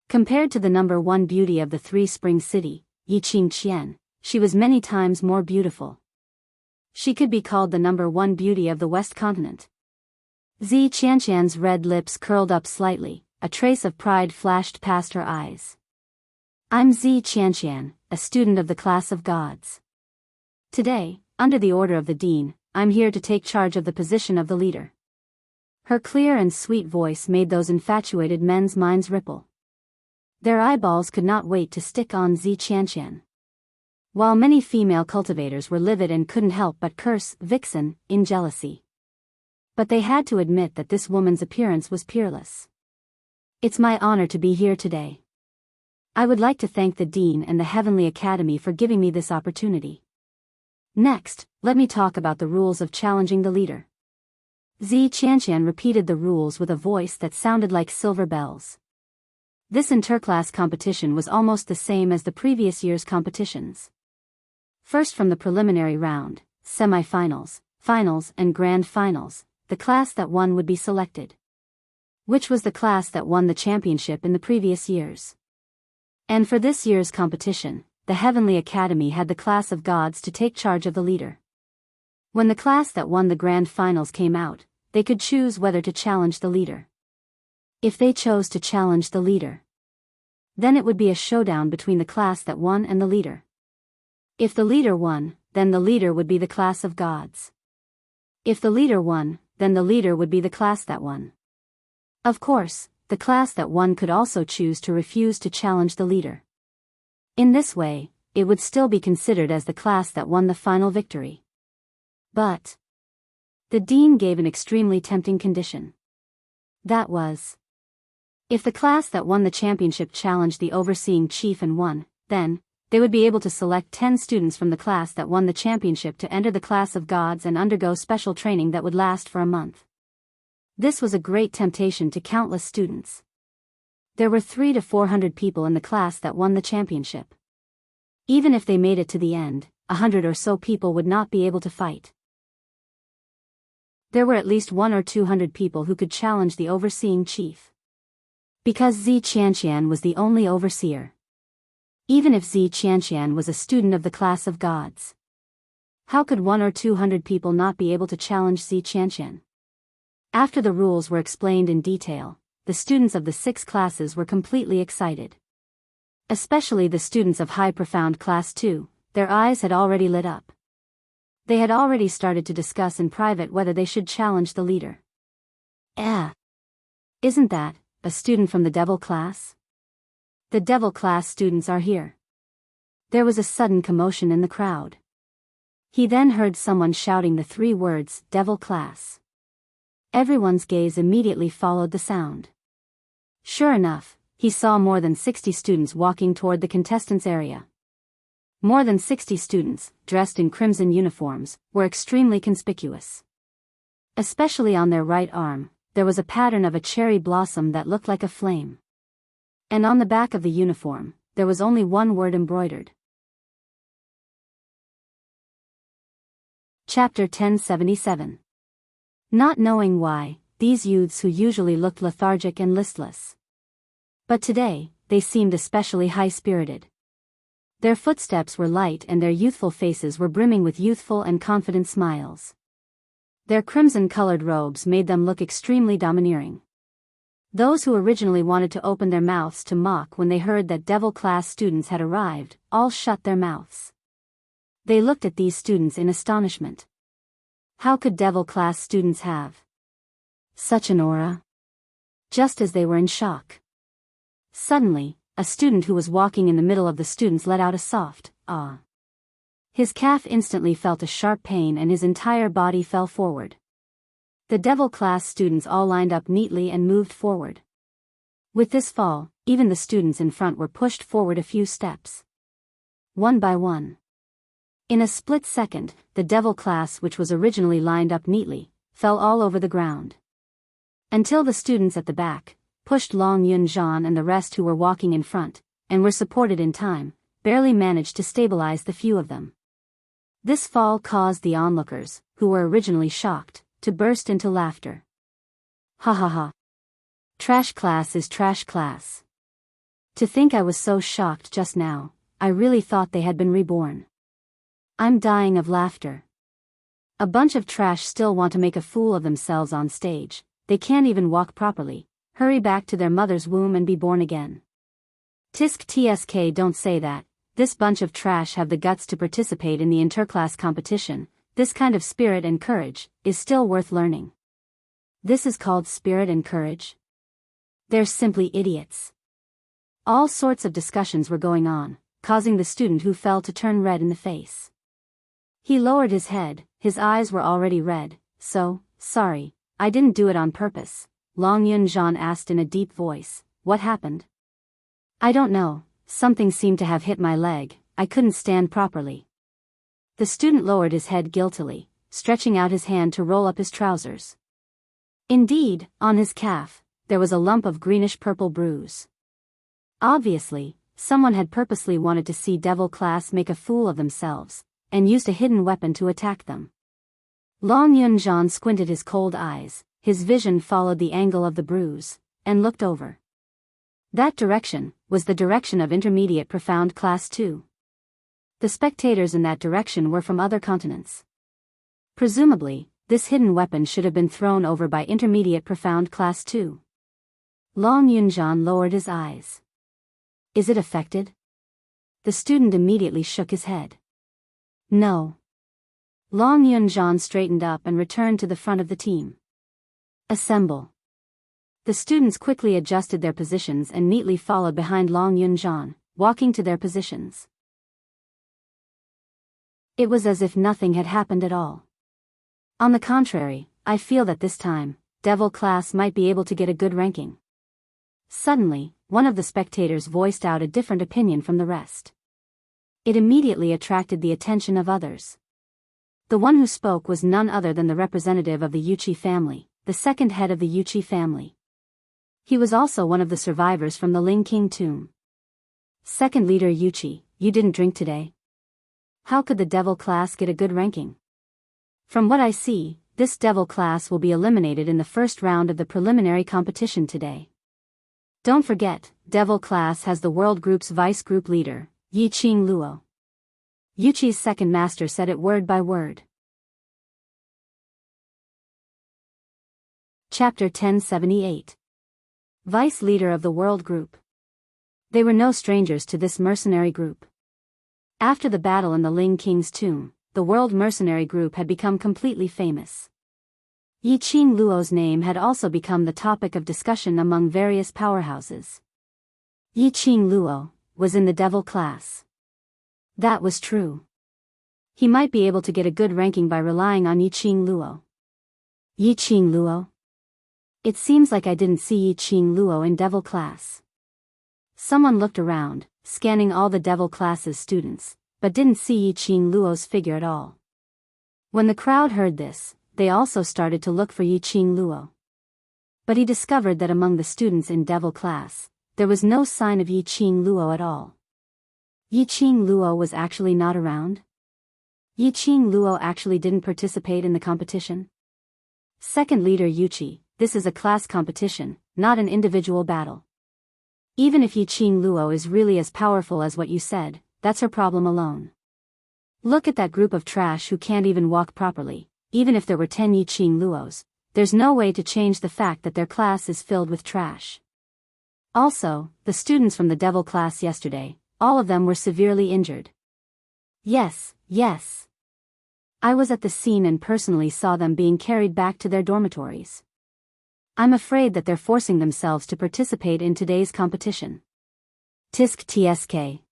Compared to the #1 beauty of the Three-Spring City, Yi Qingqian, she was many times more beautiful. She could be called the #1 beauty of the West Continent. Zi Qianqian's red lips curled up slightly, a trace of pride flashed past her eyes. I'm Zi Qianqian, a student of the Class of Gods. Today, under the order of the dean, I'm here to take charge of the position of the leader. Her clear and sweet voice made those infatuated men's minds ripple. Their eyeballs could not wait to stick on Zi Qianqian. While many female cultivators were livid and couldn't help but curse Vixen in jealousy. But they had to admit that this woman's appearance was peerless. It's my honor to be here today. I would like to thank the Dean and the Heavenly Academy for giving me this opportunity. Next, let me talk about the rules of challenging the leader. Enchanting repeated the rules with a voice that sounded like silver bells. This interclass competition was almost the same as the previous year's competitions. First, from the preliminary round, semi-finals, finals and grand finals, the class that won would be selected. Which was the class that won the championship in the previous years. And for this year's competition, the Heavenly Academy had the class of gods to take charge of the leader. When the class that won the grand finals came out, they could choose whether to challenge the leader. If they chose to challenge the leader, then it would be a showdown between the class that won and the leader. If the leader won, then the leader would be the class of gods. If the leader won, then the leader would be the class that won. Of course, the class that won could also choose to refuse to challenge the leader. In this way, it would still be considered as the class that won the final victory. But the Dean gave an extremely tempting condition. That was, if the class that won the championship challenged the overseeing chief and won, then they would be able to select 10 students from the class that won the championship to enter the class of gods and undergo special training that would last for a month. This was a great temptation to countless students. There were 300 to 400 people in the class that won the championship. Even if they made it to the end, 100 or so people would not be able to fight. There were at least 100 or 200 people who could challenge the overseeing chief. Because Enchanting was the only overseer. Even if Enchanting was a student of the class of gods, how could 100 or 200 people not be able to challenge Enchanting? After the rules were explained in detail, the students of the 6 classes were completely excited. Especially the students of High Profound Class 2, their eyes had already lit up. They had already started to discuss in private whether they should challenge the leader. Isn't that a student from the Devil class? The Devil class students are here. There was a sudden commotion in the crowd. He then heard someone shouting the 3 words, Devil class. Everyone's gaze immediately followed the sound. Sure enough, he saw more than 60 students walking toward the contestants' area. More than 60 students, dressed in crimson uniforms, were extremely conspicuous. Especially on their right arm, there was a pattern of a cherry blossom that looked like a flame. And on the back of the uniform, there was only one word embroidered. Chapter 1077. Not knowing why, these youths who usually looked lethargic and listless. But today, they seemed especially high-spirited. Their footsteps were light and their youthful faces were brimming with youthful and confident smiles. Their crimson-colored robes made them look extremely domineering. Those who originally wanted to open their mouths to mock when they heard that Devil class students had arrived, all shut their mouths. They looked at these students in astonishment. How could Devil class students have such an aura? Just as they were in shock. Suddenly, a student who was walking in the middle of the students let out a soft, ah. His calf instantly felt a sharp pain and his entire body fell forward. The Devil class students all lined up neatly and moved forward. With this fall, even the students in front were pushed forward a few steps. One by one. In a split second, the Devil class, which was originally lined up neatly, fell all over the ground. Until the students at the back, pushed Long Yun Zhan and the rest who were walking in front, and were supported in time, barely managed to stabilize the few of them. This fall caused the onlookers, who were originally shocked, to burst into laughter. Ha ha ha. Trash class is trash class. To think I was so shocked just now, I really thought they had been reborn. I'm dying of laughter. A bunch of trash still want to make a fool of themselves on stage, they can't even walk properly, hurry back to their mother's womb and be born again. Tisk tsk, don't say that, this bunch of trash have the guts to participate in the interclass competition, this kind of spirit and courage, is still worth learning. This is called spirit and courage? They're simply idiots. All sorts of discussions were going on, causing the student who fell to turn red in the face. He lowered his head, his eyes were already red. So, sorry, I didn't do it on purpose, Long Yun Zhan asked in a deep voice. What happened? I don't know, something seemed to have hit my leg, I couldn't stand properly. The student lowered his head guiltily, stretching out his hand to roll up his trousers. Indeed, on his calf, there was a lump of greenish-purple bruise. Obviously, someone had purposely wanted to see Devil class make a fool of themselves, and used a hidden weapon to attack them. Long Yunjan squinted his cold eyes, his vision followed the angle of the bruise, and looked over. That direction was the direction of Intermediate Profound Class 2. The spectators in that direction were from other continents. Presumably, this hidden weapon should have been thrown over by Intermediate Profound Class 2. Long Yunjan lowered his eyes. Is it affected? The student immediately shook his head. No. Long Yunjan straightened up and returned to the front of the team. Assemble. The students quickly adjusted their positions and neatly followed behind Long Yunjan, walking to their positions. It was as if nothing had happened at all. On the contrary, I feel that this time, Devil class might be able to get a good ranking. Suddenly, one of the spectators voiced out a different opinion from the rest. It immediately attracted the attention of others. The one who spoke was none other than the representative of the Yuchi family, the second head of the Yuchi family. He was also one of the survivors from the Ling King tomb. Second leader Yuchi, you didn't drink today? How could the Devil class get a good ranking? From what I see, this Devil class will be eliminated in the first round of the preliminary competition today. Don't forget, Devil class has the World Group's Vice Group Leader, Yiqing Luo. Yuchi's second master said it word by word. Chapter 1078. Vice Leader of the World Group. They were no strangers to this mercenary group. After the battle in the Ling King's tomb, the World Mercenary Group had become completely famous. Yiqing Luo's name had also become the topic of discussion among various powerhouses. Yiqing Luo was in the Devil class. That was true. He might be able to get a good ranking by relying on Yiqing Luo. Yiqing Luo? It seems like I didn't see Yiqing Luo in Devil class. Someone looked around, scanning all the Devil class's students, but didn't see Yiqing Luo's figure at all. When the crowd heard this, they also started to look for Yiqing Luo. But he discovered that among the students in Devil class, there was no sign of Yiqing Luo at all. Yiqing Luo was actually not around? Yiqing Luo actually didn't participate in the competition? Second leader Yuchi, this is a class competition, not an individual battle. Even if Yiqing Luo is really as powerful as what you said, that's her problem alone. Look at that group of trash who can't even walk properly. Even if there were 10 Yiqing Luos, there's no way to change the fact that their class is filled with trash. Also, the students from the Devil class yesterday, all of them were severely injured. Yes. I was at the scene and personally saw them being carried back to their dormitories. I'm afraid that they're forcing themselves to participate in today's competition. Tisk tsk.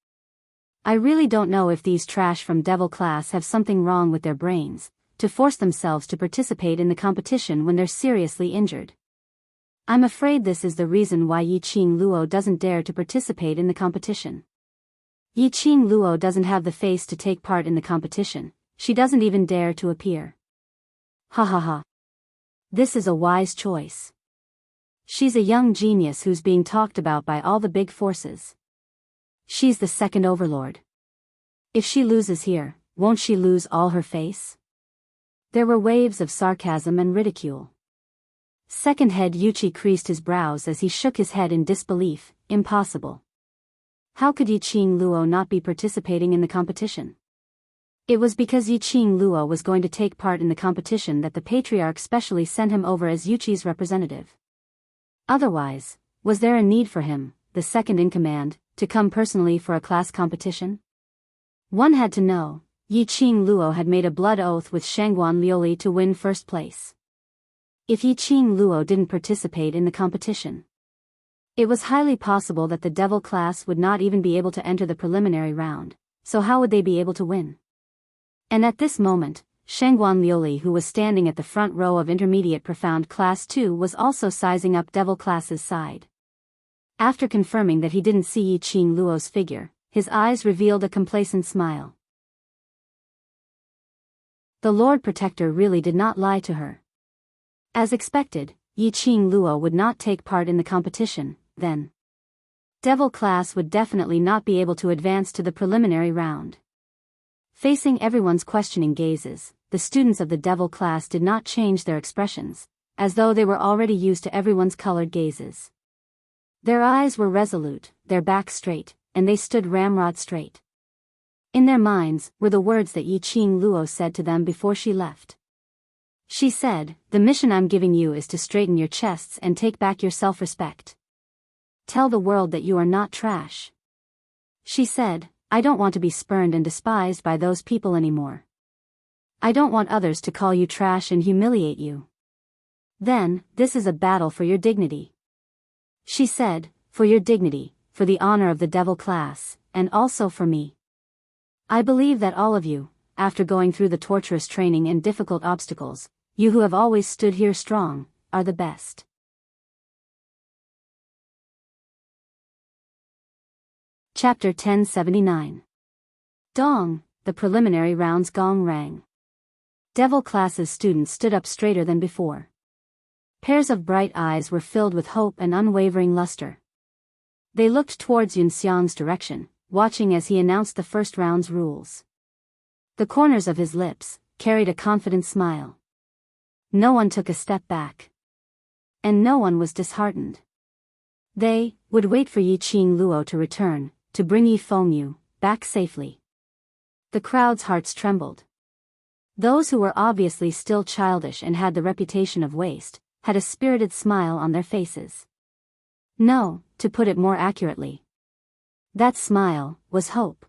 I really don't know if these trash from Devil class have something wrong with their brains, to force themselves to participate in the competition when they're seriously injured. I'm afraid this is the reason why Yiqing Luo doesn't dare to participate in the competition. Yiqing Luo doesn't have the face to take part in the competition, she doesn't even dare to appear. Ha ha ha. This is a wise choice. She's a young genius who's being talked about by all the big forces. She's the second overlord. If she loses here, won't she lose all her face? There were waves of sarcasm and ridicule. Second head Yuchi creased his brows as he shook his head in disbelief. Impossible. How could Yiqing Luo not be participating in the competition? It was because Yiqing Luo was going to take part in the competition that the Patriarch specially sent him over as Yuchi's representative. Otherwise, was there a need for him, the second in command, to come personally for a class competition? One had to know, Yiqing Luo had made a blood oath with Shangguan Liuli to win first place. If Yiqing Luo didn't participate in the competition, it was highly possible that the Devil class would not even be able to enter the preliminary round, so how would they be able to win? And at this moment, Shangguan Liuli, who was standing at the front row of Intermediate Profound Class 2, was also sizing up Devil class's side. After confirming that he didn't see Yi Qing Luo's figure, his eyes revealed a complacent smile. The Lord Protector really did not lie to her. As expected, Yi Qing Luo would not take part in the competition, then. Devil class would definitely not be able to advance to the preliminary round. Facing everyone's questioning gazes, the students of the Devil class did not change their expressions, as though they were already used to everyone's colored gazes. Their eyes were resolute, their backs straight, and they stood ramrod straight. In their minds were the words that Yi Qing Luo said to them before she left. She said, "The mission I'm giving you is to straighten your chests and take back your self-respect. Tell the world that you are not trash." She said, "I don't want to be spurned and despised by those people anymore. I don't want others to call you trash and humiliate you. Then, this is a battle for your dignity." She said, "For your dignity, for the honor of the Devil class, and also for me. I believe that all of you, after going through the torturous training and difficult obstacles, you who have always stood here strong, are the best." Chapter 1079. Dong, the preliminary round's gong rang. Devil class's students stood up straighter than before. Pairs of bright eyes were filled with hope and unwavering luster. They looked towards Yun Xiang's direction, watching as he announced the first round's rules. The corners of his lips carried a confident smile. No one took a step back. And no one was disheartened. They would wait for Yi Qing Luo to return, to bring Yi Fengyu back safely. The crowd's hearts trembled. Those who were obviously still childish and had the reputation of waste, had a spirited smile on their faces. No, to put it more accurately, that smile was hope.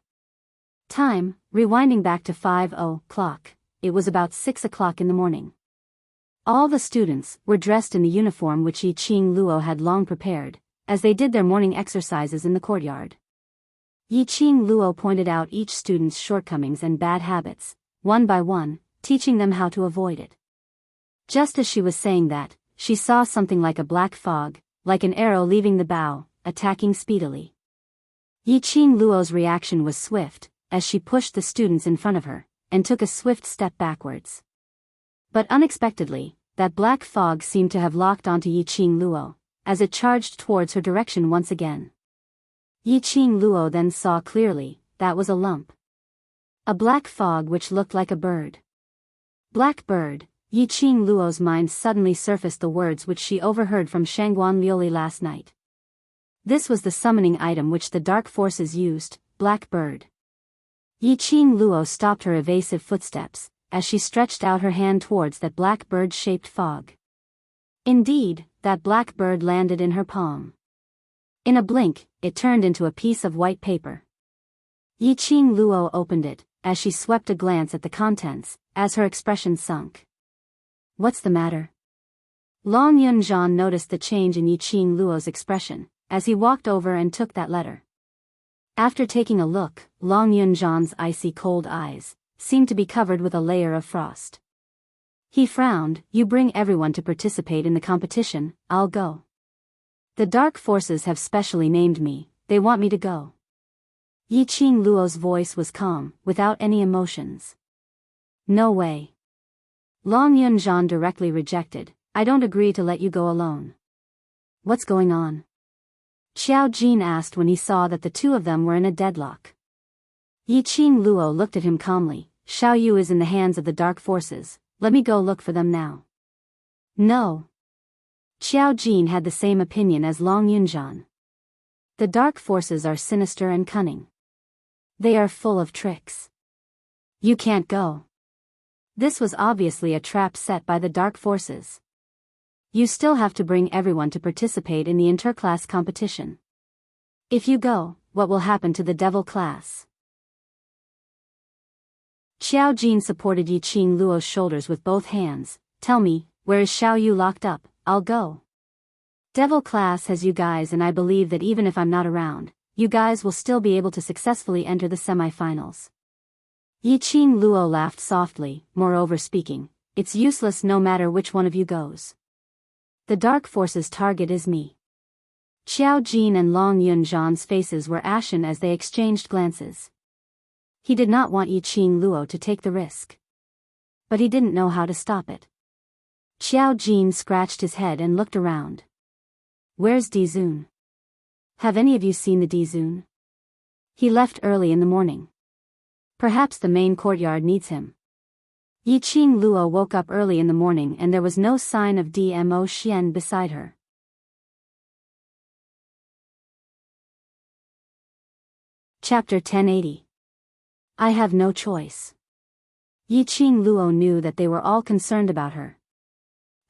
Time, rewinding back to 5:00, it was about 6 o'clock in the morning. All the students were dressed in the uniform which Yi Qing Luo had long prepared, as they did their morning exercises in the courtyard. Yi Qing Luo pointed out each student's shortcomings and bad habits, one by one, teaching them how to avoid it. Just as she was saying that, she saw something like a black fog, like an arrow leaving the bow, attacking speedily. Yi Qing Luo's reaction was swift, as she pushed the students in front of her, and took a swift step backwards. But unexpectedly, that black fog seemed to have locked onto Yi Qing Luo, as it charged towards her direction once again. Yi Qing Luo then saw clearly, that was a lump. A black fog which looked like a bird. Black bird. Yi Qing Luo's mind suddenly surfaced the words which she overheard from Shangguan Liuli last night. This was the summoning item which the dark forces used, Black Bird. Yi Qing Luo stopped her evasive footsteps, as she stretched out her hand towards that black bird-shaped fog. Indeed, that black bird landed in her palm. In a blink, it turned into a piece of white paper. Yi Qing Luo opened it, as she swept a glance at the contents, as her expression sunk. "What's the matter?" Long Yunzhan noticed the change in Yi Qing Luo's expression, as he walked over and took that letter. After taking a look, Long Yunzhan's icy cold eyes seemed to be covered with a layer of frost. He frowned. "You bring everyone to participate in the competition, I'll go. The dark forces have specially named me, they want me to go." Yi Qing Luo's voice was calm, without any emotions. "No way." Long Yunzhan directly rejected, "I don't agree to let you go alone." "What's going on?" Xiao Jin asked when he saw that the two of them were in a deadlock. Yi Qing Luo looked at him calmly. "Xiao Yu is in the hands of the dark forces, let me go look for them now." "No." Xiao Jin had the same opinion as Long Yunzhan. The dark forces are sinister and cunning. They are full of tricks. You can't go. This was obviously a trap set by the dark forces. You still have to bring everyone to participate in the interclass competition. If you go, what will happen to the devil class? Xiao Jin supported Yi Qing Luo's shoulders with both hands. "Tell me, where is Xiao Yu locked up? I'll go. Devil class has you guys, and I believe that even if I'm not around, you guys will still be able to successfully enter the semifinals." Yi Qing Luo laughed softly. "Moreover speaking, it's useless no matter which one of you goes. The dark force's target is me." Xiao Jin and Long Yunzhan's faces were ashen as they exchanged glances. He did not want Yiqing Luo to take the risk. But he didn't know how to stop it. Xiao Jin scratched his head and looked around. Where's Dizun? Have any of you seen the Dizun? He left early in the morning. Perhaps the main courtyard needs him. Yiqing Luo woke up early in the morning and there was no sign of Dmo Xian beside her. Chapter 1080. I have no choice. Yiqing Luo knew that they were all concerned about her.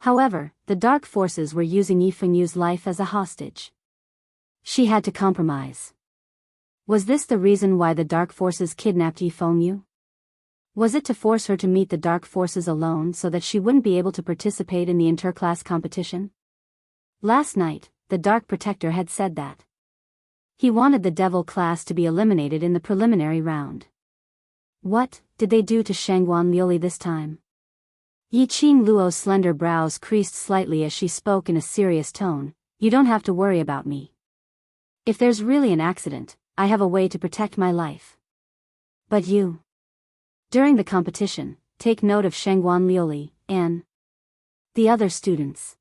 However, the dark forces were using Yi Fengyu's life as a hostage. She had to compromise. Was this the reason why the dark forces kidnapped Yi Fengyu? Was it to force her to meet the dark forces alone so that she wouldn't be able to participate in the interclass competition? Last night, the Dark Protector had said that he wanted the Devil class to be eliminated in the preliminary round. What did they do to Shangguan Liuli this time? Yiqing Luo's slender brows creased slightly as she spoke in a serious tone. You don't have to worry about me. If there's really an accident, I have a way to protect my life. But you. During the competition, take note of Shangguan Liuli and the other students.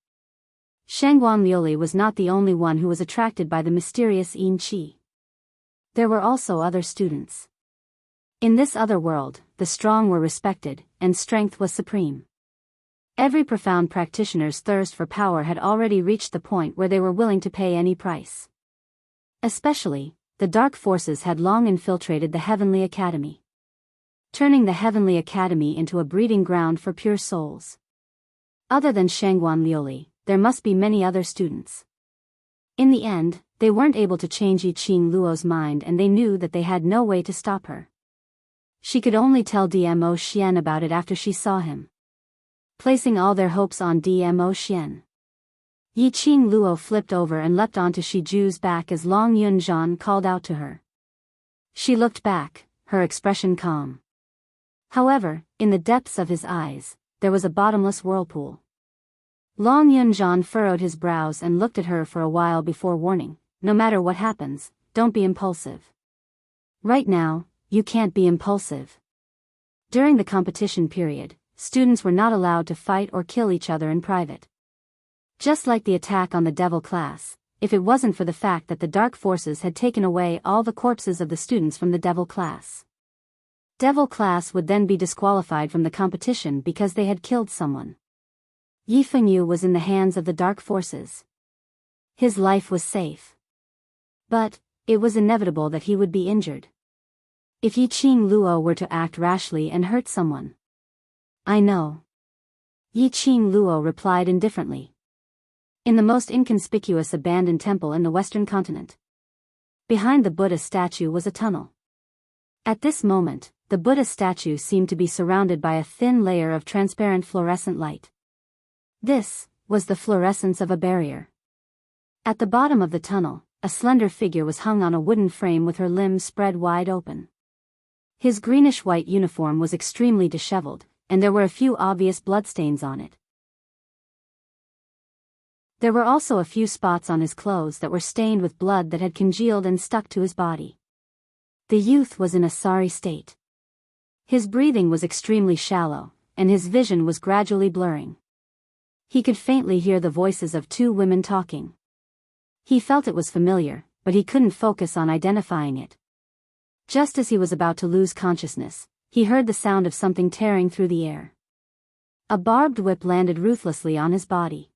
Shangguan Liuli was not the only one who was attracted by the mysterious Yin Qi. There were also other students. In this other world, the strong were respected, and strength was supreme. Every profound practitioner's thirst for power had already reached the point where they were willing to pay any price. Especially, the dark forces had long infiltrated the Heavenly Academy, turning the Heavenly Academy into a breeding ground for pure souls. Other than Shangguan Liuli, there must be many other students. In the end, they weren't able to change Yiqing Luo's mind and they knew that they had no way to stop her. She could only tell Dmo Xian about it after she saw him. Placing all their hopes on Dmo Xian, Yiqing Luo flipped over and leapt onto Shiju's back as Long Yunzhan called out to her. She looked back, her expression calm. However, in the depths of his eyes, there was a bottomless whirlpool. Long Yunzhan furrowed his brows and looked at her for a while before warning, no matter what happens, don't be impulsive. Right now, you can't be impulsive. During the competition period, students were not allowed to fight or kill each other in private. Just like the attack on the Devil class, if it wasn't for the fact that the dark forces had taken away all the corpses of the students from the Devil class. Devil class would then be disqualified from the competition because they had killed someone. Yi Fengyu was in the hands of the dark forces. His life was safe. But it was inevitable that he would be injured. If Yiqing Luo were to act rashly and hurt someone. I know. Yiqing Luo replied indifferently. In the most inconspicuous abandoned temple in the Western continent, behind the Buddha statue was a tunnel. At this moment, the Buddha statue seemed to be surrounded by a thin layer of transparent fluorescent light. This was the fluorescence of a barrier. At the bottom of the tunnel, a slender figure was hung on a wooden frame with her limbs spread wide open. His greenish-white uniform was extremely disheveled, and there were a few obvious bloodstains on it. There were also a few spots on his clothes that were stained with blood that had congealed and stuck to his body. The youth was in a sorry state. His breathing was extremely shallow, and his vision was gradually blurring. He could faintly hear the voices of two women talking. He felt it was familiar, but he couldn't focus on identifying it. Just as he was about to lose consciousness, he heard the sound of something tearing through the air. A barbed whip landed ruthlessly on his body.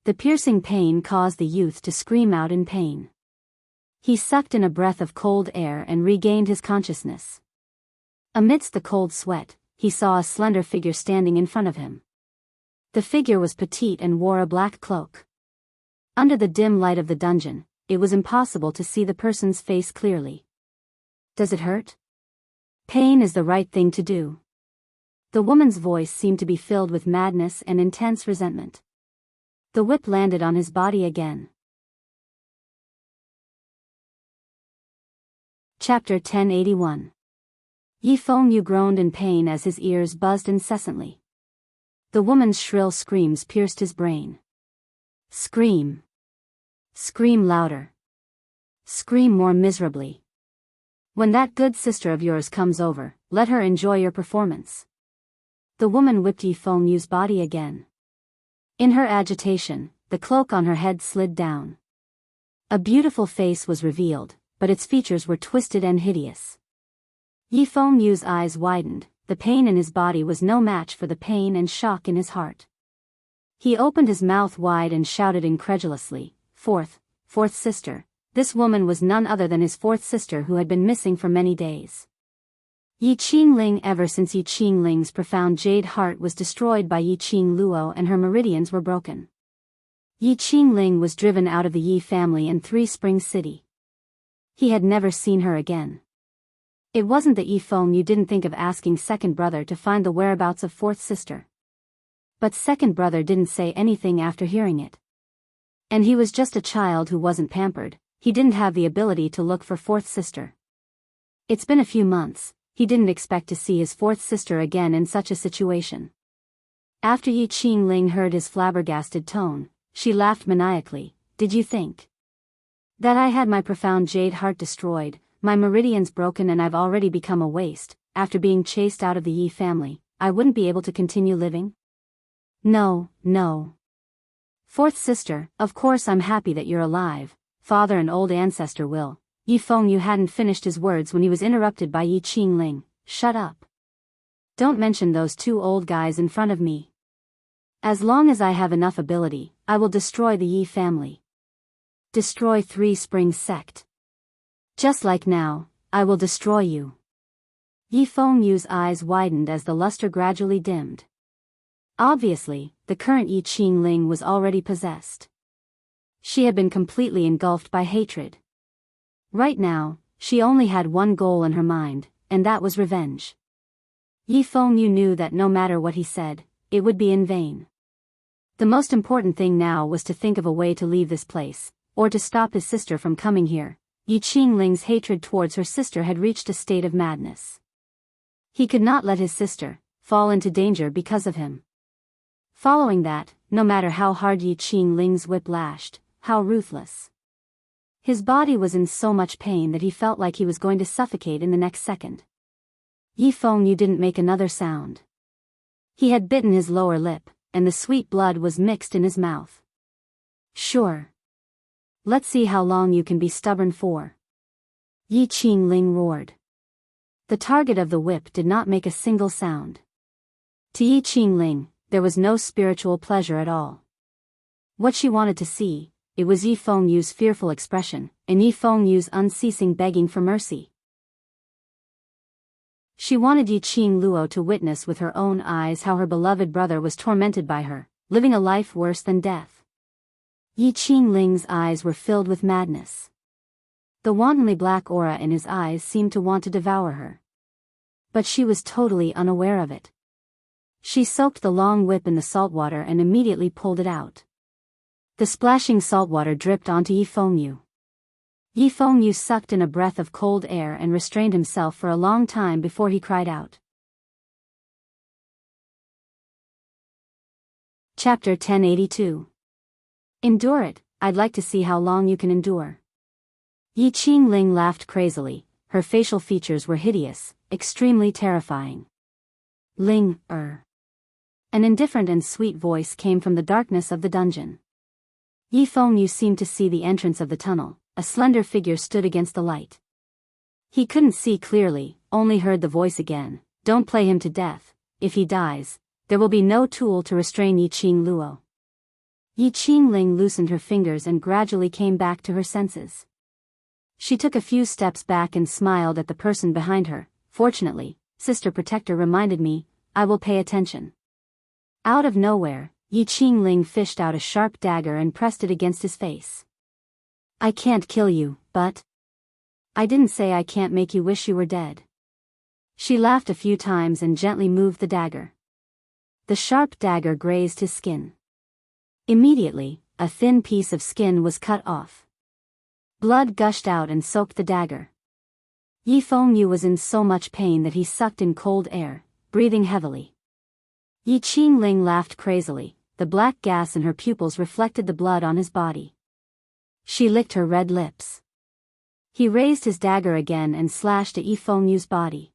The piercing pain caused the youth to scream out in pain. He sucked in a breath of cold air and regained his consciousness. Amidst the cold sweat, he saw a slender figure standing in front of him. The figure was petite and wore a black cloak. Under the dim light of the dungeon, it was impossible to see the person's face clearly. Does it hurt? Pain is the right thing to do. The woman's voice seemed to be filled with madness and intense resentment. The whip landed on his body again. Chapter 1081. Yi Fengyu groaned in pain as his ears buzzed incessantly. The woman's shrill screams pierced his brain. Scream! Scream louder. Scream more miserably. When that good sister of yours comes over, let her enjoy your performance. The woman whipped Yifeng's body again. In her agitation, the cloak on her head slid down. A beautiful face was revealed, but its features were twisted and hideous. Yifeng's eyes widened. The pain in his body was no match for the pain and shock in his heart. He opened his mouth wide and shouted incredulously, Fourth sister. This woman was none other than his fourth sister who had been missing for many days. Yi Qingling. Ever since Yi Qingling's profound jade heart was destroyed by Yi Qingluo and her meridians were broken. Yi Qingling was driven out of the Yi family in Three Springs City. He had never seen her again. It wasn't that Yifeng didn't think of asking second brother to find the whereabouts of fourth sister. But second brother didn't say anything after hearing it. And he was just a child who wasn't pampered. He didn't have the ability to look for fourth sister. It's been a few months. He didn't expect to see his fourth sister again in such a situation. After Yi Qingling heard his flabbergasted tone, she laughed maniacally. Did you think that I had my profound jade heart destroyed, my meridians broken, and I've already become a waste? After being chased out of the Yi family, I wouldn't be able to continue living? No. Fourth sister, of course I'm happy that you're alive. Father and old ancestor will. Yifeng hadn't finished his words when he was interrupted by Yi Qingling. Shut up. Don't mention those two old guys in front of me. As long as I have enough ability, I will destroy the Yi family. Destroy Three Springs sect. Just like now, I will destroy you. Yifeng's eyes widened as the luster gradually dimmed. Obviously, the current Yi Qingling was already possessed. She had been completely engulfed by hatred. Right now, she only had one goal in her mind, and that was revenge. Yifeng knew that no matter what he said, it would be in vain. The most important thing now was to think of a way to leave this place, or to stop his sister from coming here. Yi Qingling's hatred towards her sister had reached a state of madness. He could not let his sister fall into danger because of him. Following that, no matter how hard Yi Qingling's whip lashed, how ruthless. His body was in so much pain that he felt like he was going to suffocate in the next second. Yifeng didn't make another sound. He had bitten his lower lip, and the sweet blood was mixed in his mouth. Sure. Let's see how long you can be stubborn for. Yi Qingling roared. The target of the whip did not make a single sound. To Yi Qingling, there was no spiritual pleasure at all. What she wanted to see, it was Yifeng's fearful expression, and Yifeng's unceasing begging for mercy. She wanted Yi Qingluo to witness with her own eyes how her beloved brother was tormented by her, living a life worse than death. Yi Qingling's eyes were filled with madness. The wantonly black aura in his eyes seemed to want to devour her. But she was totally unaware of it. She soaked the long whip in the salt water and immediately pulled it out. The splashing salt water dripped onto Yifeng. Yifeng sucked in a breath of cold air and restrained himself for a long time before he cried out. Chapter 1082. Endure it, I'd like to see how long you can endure. Yi Qingling laughed crazily, her facial features were hideous, extremely terrifying. An indifferent and sweet voice came from the darkness of the dungeon. Yifeng seemed to see the entrance of the tunnel. A slender figure stood against the light. He couldn't see clearly, only heard the voice again. Don't play him to death. If he dies, there will be no tool to restrain Yi Qingluo. Yi Qingling loosened her fingers and gradually came back to her senses. She took a few steps back and smiled at the person behind her. Fortunately, Sister Protector reminded me, I will pay attention. Out of nowhere, Yi Qingling fished out a sharp dagger and pressed it against his face. I can't kill you, but I didn't say I can't make you wish you were dead. She laughed a few times and gently moved the dagger. The sharp dagger grazed his skin. Immediately, a thin piece of skin was cut off. Blood gushed out and soaked the dagger. Yifeng was in so much pain that he sucked in cold air, breathing heavily. Yi Qingling laughed crazily. The black gas in her pupils reflected the blood on his body. She licked her red lips. He raised his dagger again and slashed at Yi Fengyu's body.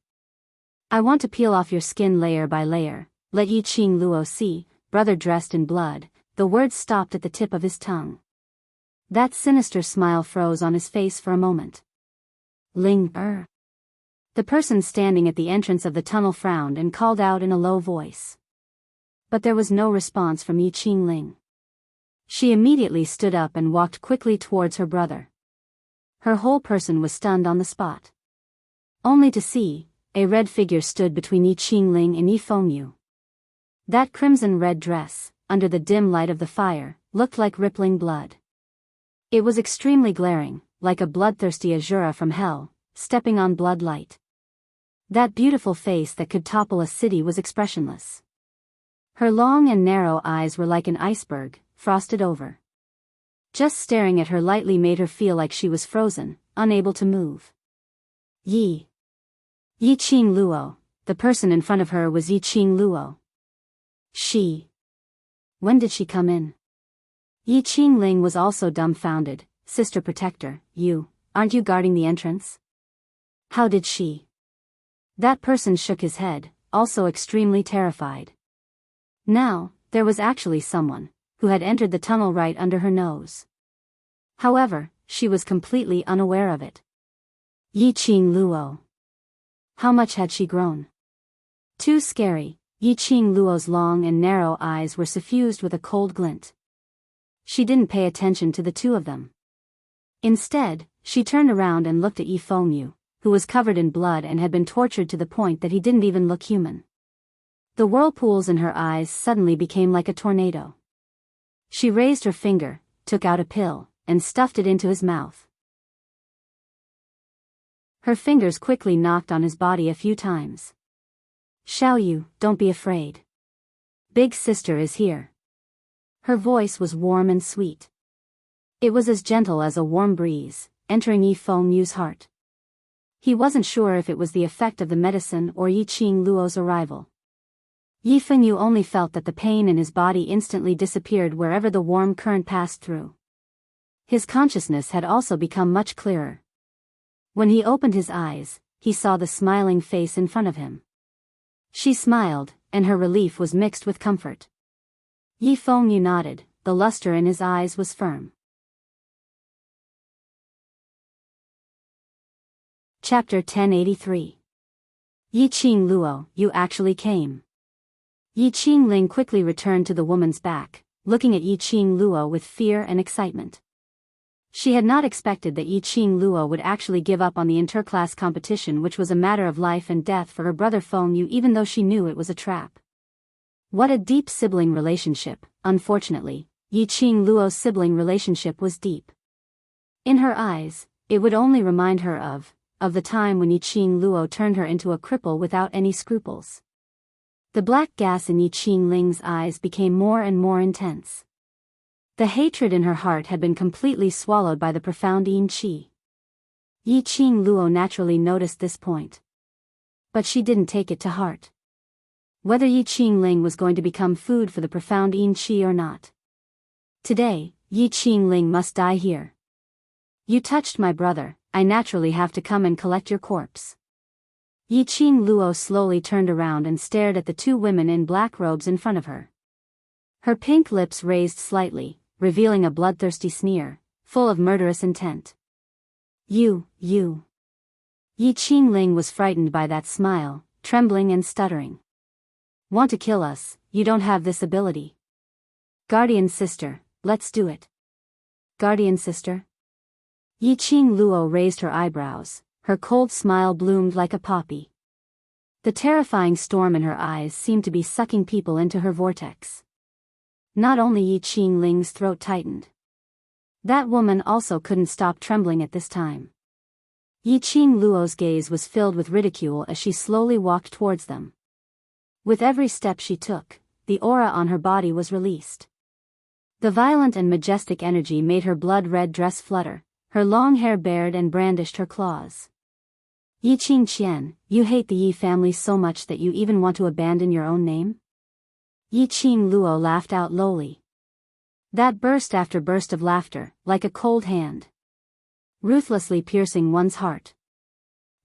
I want to peel off your skin layer by layer, let Yi Qing Luo see, brother dressed in blood. The words stopped at the tip of his tongue. That sinister smile froze on his face for a moment. Ling. The person standing at the entrance of the tunnel frowned and called out in a low voice. But there was no response from Yi Qingling. She immediately stood up and walked quickly towards her brother. Her whole person was stunned on the spot. Only to see, a red figure stood between Yi Qingling and Yi Fengyu. That crimson-red dress, under the dim light of the fire, looked like rippling blood. It was extremely glaring, like a bloodthirsty Azura from hell, stepping on blood light. That beautiful face that could topple a city was expressionless. Her long and narrow eyes were like an iceberg, frosted over. Just staring at her lightly made her feel like she was frozen, unable to move. Yi Qing Luo, the person in front of her was Yi Qing Luo. When did she come in? Yi Qingling was also dumbfounded. Sister Protector, aren't you guarding the entrance? How did she? That person shook his head, also extremely terrified. Now, there was actually someone, who had entered the tunnel right under her nose. However, she was completely unaware of it. Yi Qing Luo. How much had she grown? Too scary, Yi Qing Luo's long and narrow eyes were suffused with a cold glint. She didn't pay attention to the two of them. Instead, she turned around and looked at Yi Fengyu, who was covered in blood and had been tortured to the point that he didn't even look human. The whirlpools in her eyes suddenly became like a tornado. She raised her finger, took out a pill, and stuffed it into his mouth. Her fingers quickly knocked on his body a few times. Xiaoyu, don't be afraid. Big sister is here. Her voice was warm and sweet. It was as gentle as a warm breeze, entering Yi Fengyu's heart. He wasn't sure if it was the effect of the medicine or Yi Qing Luo's arrival. Yi Fengyu only felt that the pain in his body instantly disappeared wherever the warm current passed through. His consciousness had also become much clearer. When he opened his eyes, he saw the smiling face in front of him. She smiled, and her relief was mixed with comfort. Yi Fengyu nodded, the luster in his eyes was firm. Chapter 1083. Yi Qing Luo, you actually came. Yi Qingling quickly returned to the woman's back, looking at Yi Qing Luo with fear and excitement. She had not expected that Yi Qing Luo would actually give up on the interclass competition, which was a matter of life and death for her brother Fengyu, even though she knew it was a trap. What a deep sibling relationship. Unfortunately, Yi Qing Luo's sibling relationship was deep. In her eyes, it would only remind her of the time when Yi Qing Luo turned her into a cripple without any scruples. The black gas in Yi Qingling's eyes became more and more intense. The hatred in her heart had been completely swallowed by the profound yin qi. Yi Qing Luo naturally noticed this point. But she didn't take it to heart. Whether Yi Qingling was going to become food for the profound yin qi or not. Today, Yi Qingling must die here. You touched my brother, I naturally have to come and collect your corpse. Yi Qing Luo slowly turned around and stared at the two women in black robes in front of her. Her pink lips raised slightly, revealing a bloodthirsty sneer, full of murderous intent. You. Yi Qingling was frightened by that smile, trembling and stuttering. Want to kill us? You don't have this ability. Guardian sister, let's do it. Guardian sister? Yi Qing Luo raised her eyebrows, her cold smile bloomed like a poppy. The terrifying storm in her eyes seemed to be sucking people into her vortex. Not only Yi Qingling's throat tightened. That woman also couldn't stop trembling at this time. Yi Qing Luo's gaze was filled with ridicule as she slowly walked towards them. With every step she took, the aura on her body was released. The violent and majestic energy made her blood-red dress flutter, her long hair bared and brandished her claws. Yi Qingqian, you hate the Yi family so much that you even want to abandon your own name? Yi Qing Luo laughed out lowly. That burst after burst of laughter, like a cold hand, ruthlessly piercing one's heart.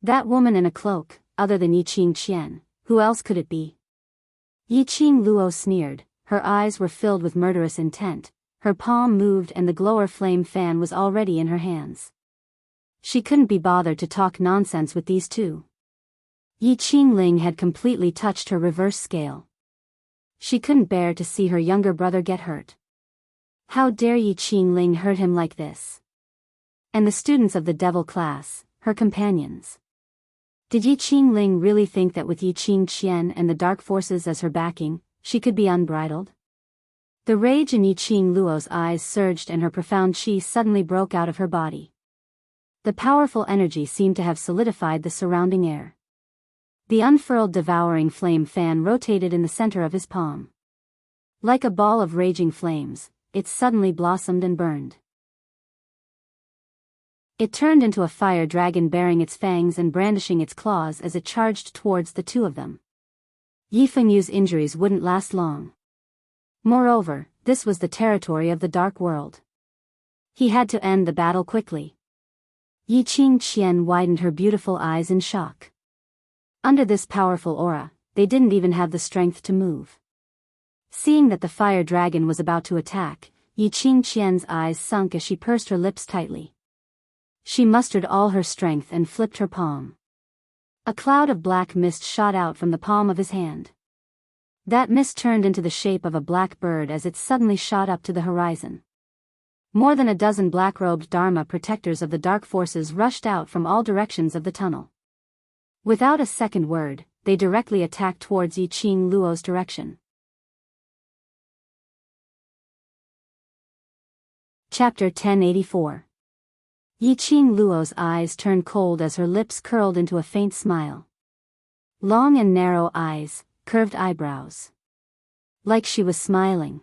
That woman in a cloak, other than Yiqing Qian, who else could it be? Yiqing Luo sneered, her eyes were filled with murderous intent, her palm moved and the glower flame fan was already in her hands. She couldn't be bothered to talk nonsense with these two. Yiqing Ling had completely touched her reverse scale. She couldn't bear to see her younger brother get hurt. How dare Yiqing Ling hurt him like this? And the students of the devil class, her companions. Did Yiqing Ling really think that with Yiqing Qian and the dark forces as her backing, she could be unbridled? The rage in Yiqing Luo's eyes surged and her profound qi suddenly broke out of her body. The powerful energy seemed to have solidified the surrounding air. The unfurled devouring flame fan rotated in the center of his palm. Like a ball of raging flames, it suddenly blossomed and burned. It turned into a fire dragon bearing its fangs and brandishing its claws as it charged towards the two of them. Yi Fengyu's injuries wouldn't last long. Moreover, this was the territory of the dark world. He had to end the battle quickly. Yiqing Qian widened her beautiful eyes in shock. Under this powerful aura, they didn't even have the strength to move. Seeing that the fire dragon was about to attack, Yiqing Qian's eyes sunk as she pursed her lips tightly. She mustered all her strength and flipped her palm. A cloud of black mist shot out from the palm of his hand. That mist turned into the shape of a black bird as it suddenly shot up to the horizon. More than a dozen black-robed Dharma protectors of the dark forces rushed out from all directions of the tunnel. Without a second word, they directly attacked towards Yiqing Luo's direction. Chapter 1084. Yiqing Luo's eyes turned cold as her lips curled into a faint smile. Long and narrow eyes, curved eyebrows. Like she was smiling.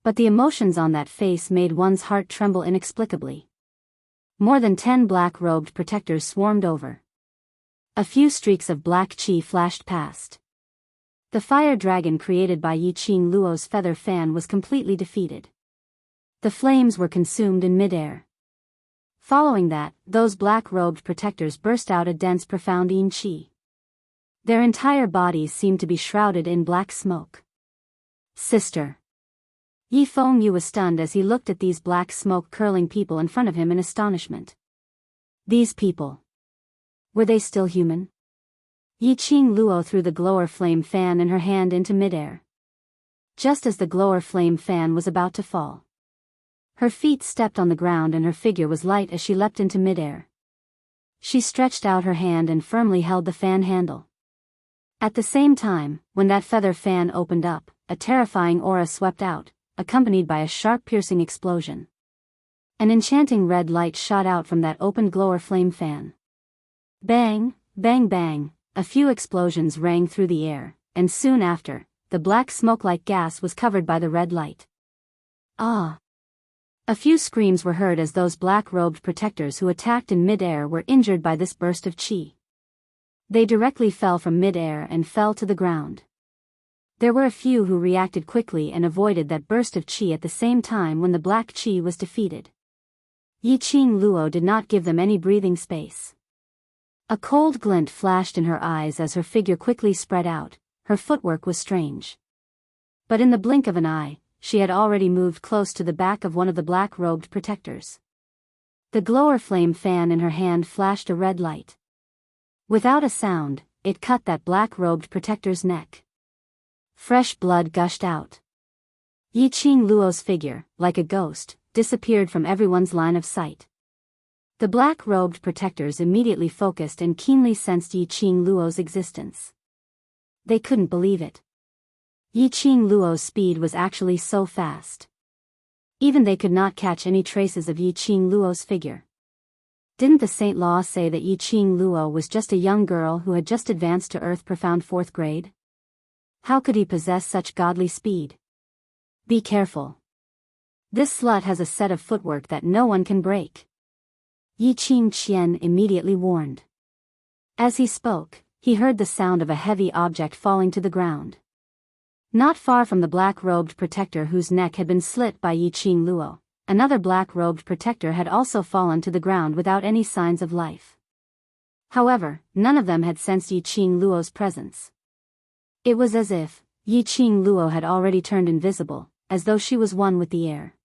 But the emotions on that face made one's heart tremble inexplicably. More than 10 black-robed protectors swarmed over. A few streaks of black qi flashed past. The fire dragon created by Yiqing Luo's feather fan was completely defeated. The flames were consumed in midair. Following that, those black-robed protectors burst out a dense profound yin qi. Their entire bodies seemed to be shrouded in black smoke. Sister. Yi Fengyu was stunned as he looked at these black smoke-curling people in front of him in astonishment. These people. Were they still human? Yiqing Luo threw the glower flame fan in her hand into midair. Just as the glower flame fan was about to fall, her feet stepped on the ground and her figure was light as she leapt into midair. She stretched out her hand and firmly held the fan handle. At the same time, when that feather fan opened up, a terrifying aura swept out, accompanied by a sharp piercing explosion. An enchanting red light shot out from that opened glower flame fan. Bang, bang bang, a few explosions rang through the air, and soon after, the black smoke-like gas was covered by the red light. Ah! A few screams were heard as those black-robed protectors who attacked in mid-air were injured by this burst of qi. They directly fell from mid-air and fell to the ground. There were a few who reacted quickly and avoided that burst of qi at the same time when the black qi was defeated. Yiqing Luo did not give them any breathing space. A cold glint flashed in her eyes as her figure quickly spread out, her footwork was strange. But in the blink of an eye, she had already moved close to the back of one of the black-robed protectors. The glower flame fan in her hand flashed a red light. Without a sound, it cut that black-robed protector's neck. Fresh blood gushed out. Yiqing Luo's figure, like a ghost, disappeared from everyone's line of sight. The black-robed protectors immediately focused and keenly sensed Yiqing Luo's existence. They couldn't believe it. Yiqing Luo's speed was actually so fast. Even they could not catch any traces of Yiqing Luo's figure. Didn't the Saint Law say that Yiqing Luo was just a young girl who had just advanced to Earth Profound 4th grade? How could he possess such godly speed? Be careful. This slut has a set of footwork that no one can break. Yiqing Qian immediately warned. As he spoke, he heard the sound of a heavy object falling to the ground. Not far from the black-robed protector whose neck had been slit by Yi Qing Luo, another black-robed protector had also fallen to the ground without any signs of life. However, none of them had sensed Yi Qing Luo's presence. It was as if Yi Qing Luo had already turned invisible, as though she was one with the air.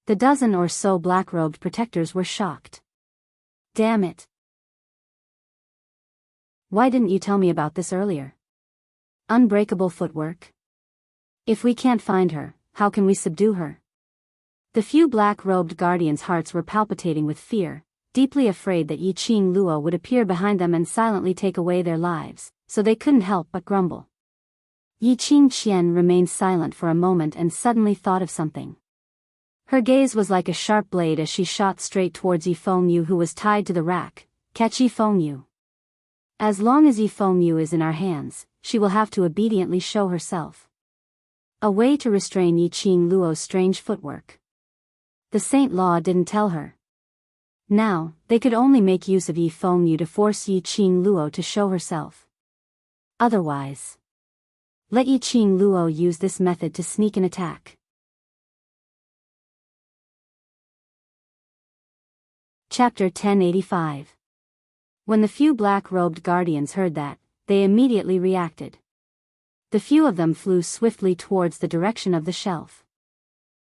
The dozen or so black-robed protectors were shocked. Damn it! Why didn't you tell me about this earlier? Unbreakable footwork? If we can't find her, how can we subdue her? The few black-robed guardians' hearts were palpitating with fear, deeply afraid that Yi Qing Luo would appear behind them and silently take away their lives, so they couldn't help but grumble. Yi Qing Qian remained silent for a moment and suddenly thought of something. Her gaze was like a sharp blade as she shot straight towards Yi Fengyu, who was tied to the rack. Catch Yi Fengyu. As long as Yi Fengyu is in our hands, she will have to obediently show herself. A way to restrain Yi Qing Luo's strange footwork. The Saint Law didn't tell her. Now, they could only make use of Yi Fengyu to force Yi Qing Luo to show herself. Otherwise, let Yi Qing Luo use this method to sneak an attack. Chapter 1085. When the few black-robed guardians heard that, they immediately reacted. The few of them flew swiftly towards the direction of the shelf.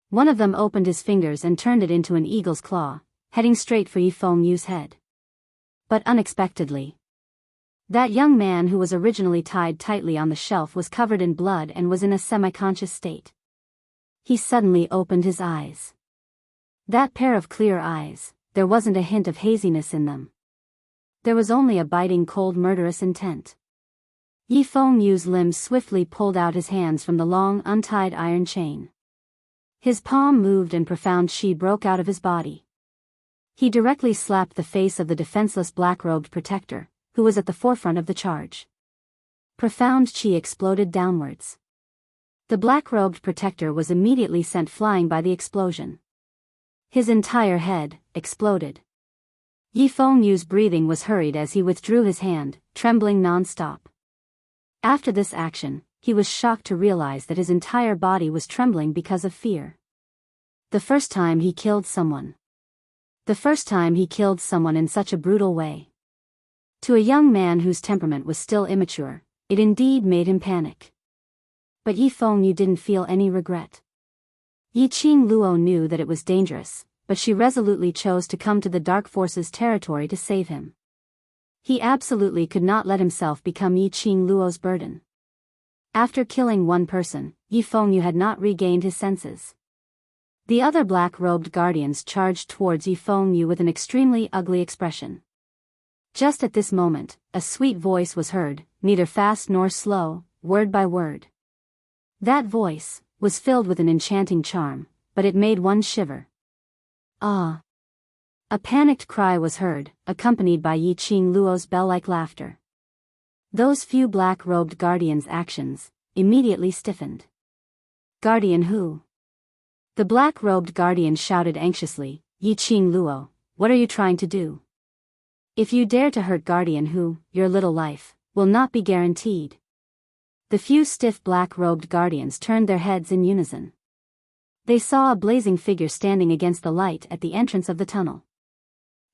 One of them opened his fingers and turned it into an eagle's claw, heading straight for Yi Fengyu's head. But unexpectedly, that young man who was originally tied tightly on the shelf was covered in blood and was in a semi-conscious state. He suddenly opened his eyes. That pair of clear eyes, there wasn't a hint of haziness in them. There was only a biting cold murderous intent. Yi Fengyu's limbs swiftly pulled out his hands from the long untied iron chain. His palm moved and profound qi broke out of his body. He directly slapped the face of the defenseless black-robed protector, who was at the forefront of the charge. Profound qi exploded downwards. The black-robed protector was immediately sent flying by the explosion. His entire head exploded. Yi Fengyu's breathing was hurried as he withdrew his hand, trembling non-stop. After this action, he was shocked to realize that his entire body was trembling because of fear. The first time he killed someone. The first time he killed someone in such a brutal way. To a young man whose temperament was still immature, it indeed made him panic. But Yi Fengyu didn't feel any regret. Yi Qing Luo knew that it was dangerous, but she resolutely chose to come to the Dark Forces territory to save him. He absolutely could not let himself become Yi Qing Luo's burden. After killing one person, Yi Fengyu had not regained his senses. The other black-robed guardians charged towards Yi Fengyu with an extremely ugly expression. Just at this moment, a sweet voice was heard, neither fast nor slow, word by word. That voice was filled with an enchanting charm, but it made one shiver. Ah! A panicked cry was heard, accompanied by Yi Qing Luo's bell-like laughter. Those few black-robed guardians' actions immediately stiffened. Guardian who? The black-robed guardian shouted anxiously, Yi Qing Luo, what are you trying to do? If you dare to hurt Guardian who, your little life will not be guaranteed. The few stiff black-robed guardians turned their heads in unison. They saw a blazing figure standing against the light at the entrance of the tunnel.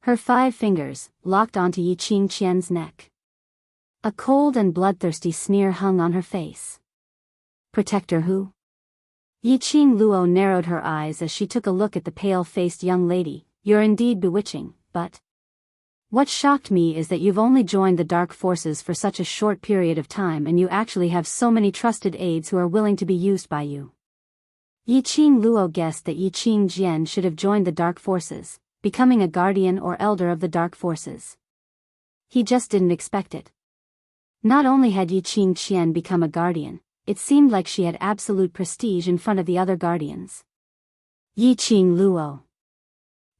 Her 5 fingers locked onto Yi Qing Qian's neck. A cold and bloodthirsty sneer hung on her face. Protector who? Yi Qing Luo narrowed her eyes as she took a look at the pale-faced young lady. You're indeed bewitching, but what shocked me is that you've only joined the Dark Forces for such a short period of time and you actually have so many trusted aides who are willing to be used by you. Yi Qing Luo guessed that Yi Qing Jian should have joined the Dark Forces, becoming a guardian or elder of the Dark Forces. He just didn't expect it. Not only had Yi Qing Qian become a guardian, it seemed like she had absolute prestige in front of the other guardians. Yi Qing Luo.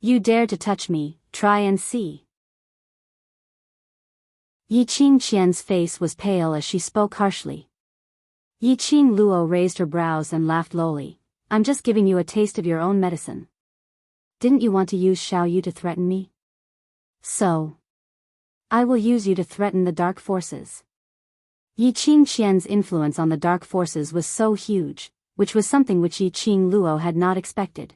You dare to touch me, try and see. Yi Qing Qian's face was pale as she spoke harshly. Yi Qing Luo raised her brows and laughed lowly. I'm just giving you a taste of your own medicine. Didn't you want to use Xiao Yu to threaten me? So, I will use you to threaten the Dark Forces. Yi Qingqian's influence on the dark forces was so huge, which was something which Yi Qingluo had not expected.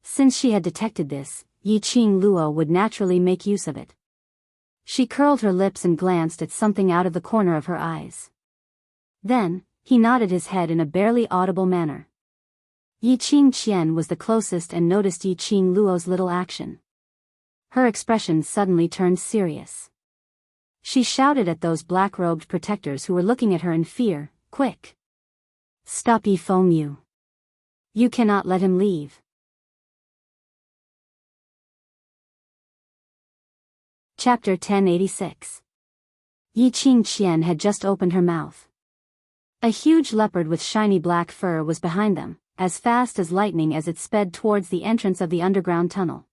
Since she had detected this, Yi Qingluo would naturally make use of it. She curled her lips and glanced at something out of the corner of her eyes. Then, he nodded his head in a barely audible manner. Yi Qingqian was the closest and noticed Yi Qingluo's little action. Her expression suddenly turned serious. She shouted at those black-robed protectors who were looking at her in fear, "Quick! Stop Yi Fengyu! You cannot let him leave!" Chapter 1086. Yi Qingqian had just opened her mouth. A huge leopard with shiny black fur was behind them, as fast as lightning as it sped towards the entrance of the underground tunnel.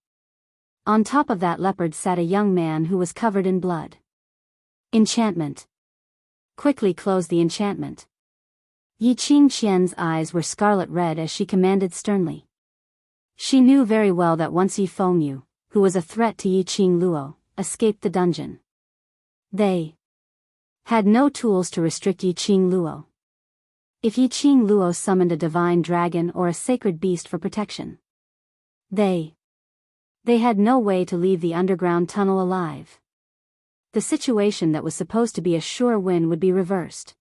On top of that leopard sat a young man who was covered in blood. Enchantment. Quickly close the enchantment. Yi Qingqian's eyes were scarlet red as she commanded sternly. She knew very well that once Yi Fengyu, who was a threat to Yi Qingluo, escaped the dungeon, they had no tools to restrict Yi Qingluo. If Yi Qingluo summoned a divine dragon or a sacred beast for protection, they had no way to leave the underground tunnel alive. The situation that was supposed to be a sure win would be reversed.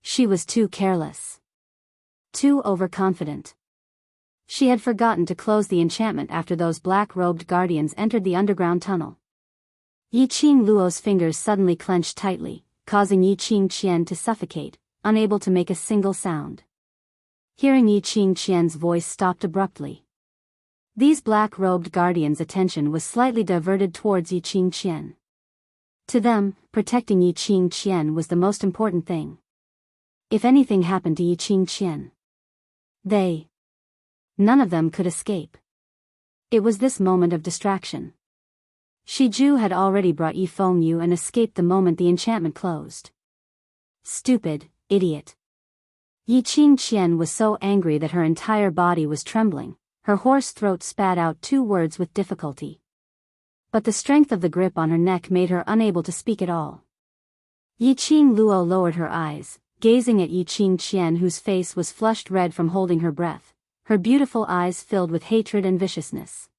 She was too careless. Too overconfident. She had forgotten to close the enchantment after those black-robed guardians entered the underground tunnel. Yi Qingluo's fingers suddenly clenched tightly, causing Yi Qingqian to suffocate, unable to make a single sound. Hearing Yi Qingqian's voice stopped abruptly. These black-robed guardians' attention was slightly diverted towards Yi Qingqian. To them, protecting Yi Qingqian was the most important thing. If anything happened to Yi Qingqian, none of them could escape. It was this moment of distraction. Shiju had already brought Yi Fengyu and escaped the moment the enchantment closed. Stupid, idiot. Yi Qingqian was so angry that her entire body was trembling. Her hoarse throat spat out 2 words with difficulty. But the strength of the grip on her neck made her unable to speak at all. Yi Qingluo lowered her eyes, gazing at Yi Qingqian, whose face was flushed red from holding her breath, her beautiful eyes filled with hatred and viciousness.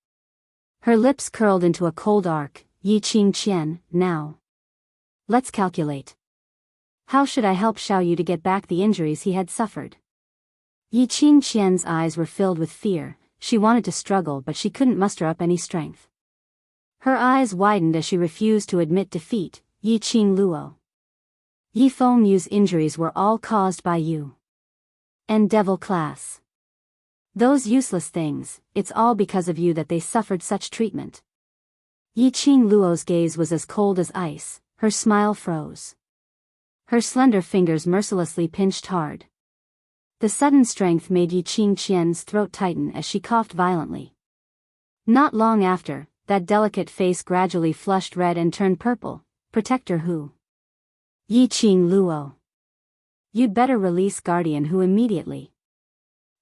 Her lips curled into a cold arc. Yi Qingqian, now. Let's calculate. How should I help Xiaoyu to get back the injuries he had suffered? Yi Qingqian's eyes were filled with fear. She wanted to struggle, but she couldn't muster up any strength. Her eyes widened as she refused to admit defeat. Yi Qingluo. Yi Fengyu's injuries were all caused by you. And devil class. Those useless things, it's all because of you that they suffered such treatment. Yi Qingluo's gaze was as cold as ice, her smile froze. Her slender fingers mercilessly pinched hard. The sudden strength made Yi Qingqian's throat tighten as she coughed violently. Not long after, that delicate face gradually flushed red and turned purple. Protector Hu. Yi Qingluo. You'd better release Guardian Hu immediately.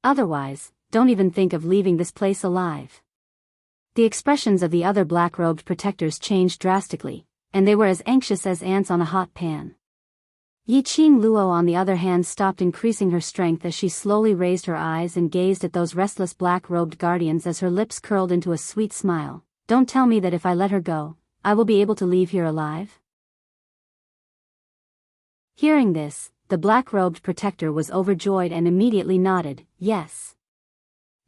Otherwise, don't even think of leaving this place alive. The expressions of the other black-robed protectors changed drastically, and they were as anxious as ants on a hot pan. Yi Qingluo on the other hand stopped increasing her strength as she slowly raised her eyes and gazed at those restless black-robed guardians as her lips curled into a sweet smile. Don't tell me that if I let her go, I will be able to leave here alive? Hearing this, the black-robed protector was overjoyed and immediately nodded, yes.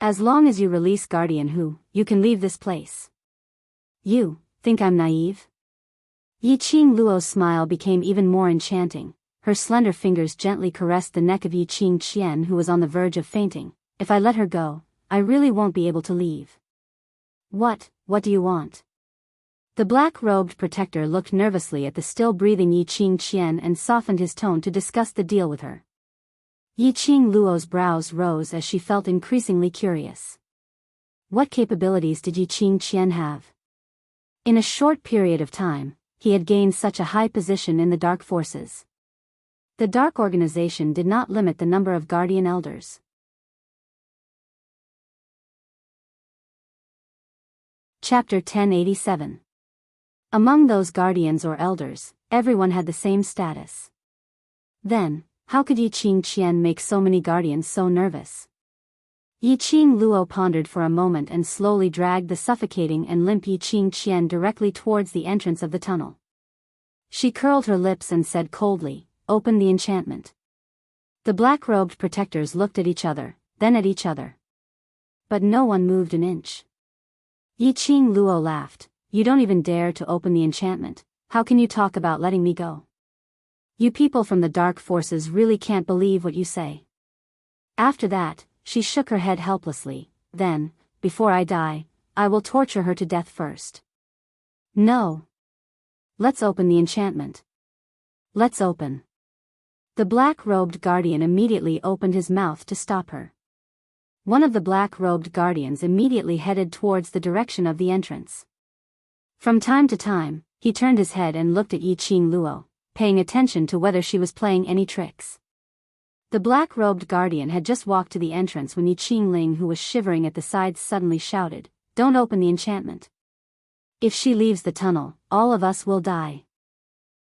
As long as you release Guardian Hu, you can leave this place. You think I'm naive? Yi Qingluo's smile became even more enchanting. Her slender fingers gently caressed the neck of Yi Qingqian, who was on the verge of fainting. If I let her go, I really won't be able to leave. What do you want? The black-robed protector looked nervously at the still-breathing Yi Qingqian and softened his tone to discuss the deal with her. Yi Qingluo's brows rose as she felt increasingly curious. What capabilities did Yi Qingqian have? In a short period of time, he had gained such a high position in the dark forces. The dark organization did not limit the number of guardian elders. Chapter 1087. Among those guardians or elders, everyone had the same status. Then, how could Yi Qing Qian make so many guardians so nervous? Yi Qing Luo pondered for a moment and slowly dragged the suffocating and limp Yi Qing Qian directly towards the entrance of the tunnel. She curled her lips and said coldly, "Open the enchantment." The black-robed protectors looked at each other, then at each other. But no one moved an inch. Yi Qing Luo laughed. "You don't even dare to open the enchantment. How can you talk about letting me go? You people from the dark forces really can't believe what you say." After that, she shook her head helplessly. "Then, before I die, I will torture her to death first." "No. Let's open the enchantment. Let's open." The black-robed guardian immediately opened his mouth to stop her. One of the black-robed guardians immediately headed towards the direction of the entrance. From time to time, he turned his head and looked at Yi Qing Luo, paying attention to whether she was playing any tricks. The black-robed guardian had just walked to the entrance when Yi Qing Ling, who was shivering at the sides, suddenly shouted, "Don't open the enchantment. If she leaves the tunnel, all of us will die."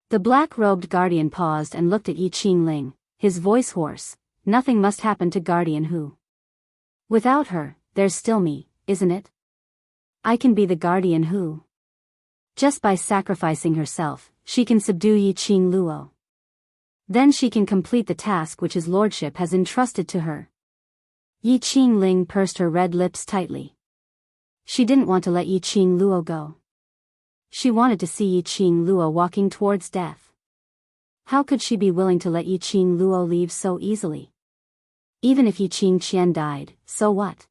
The black-robed guardian paused and looked at Yi Qing Ling, his voice hoarse. "Nothing must happen to Guardian Hu. Without her, there's still me, isn't it? I can be the Guardian Hu. Just by sacrificing herself, she can subdue Yi Qing Luo. Then she can complete the task which his lordship has entrusted to her." Yi Qing Ling pursed her red lips tightly. She didn't want to let Yi Qing Luo go. She wanted to see Yi Qing Luo walking towards death. How could she be willing to let Yi Qing Luo leave so easily? Even if Yi Qing Qian died, so what?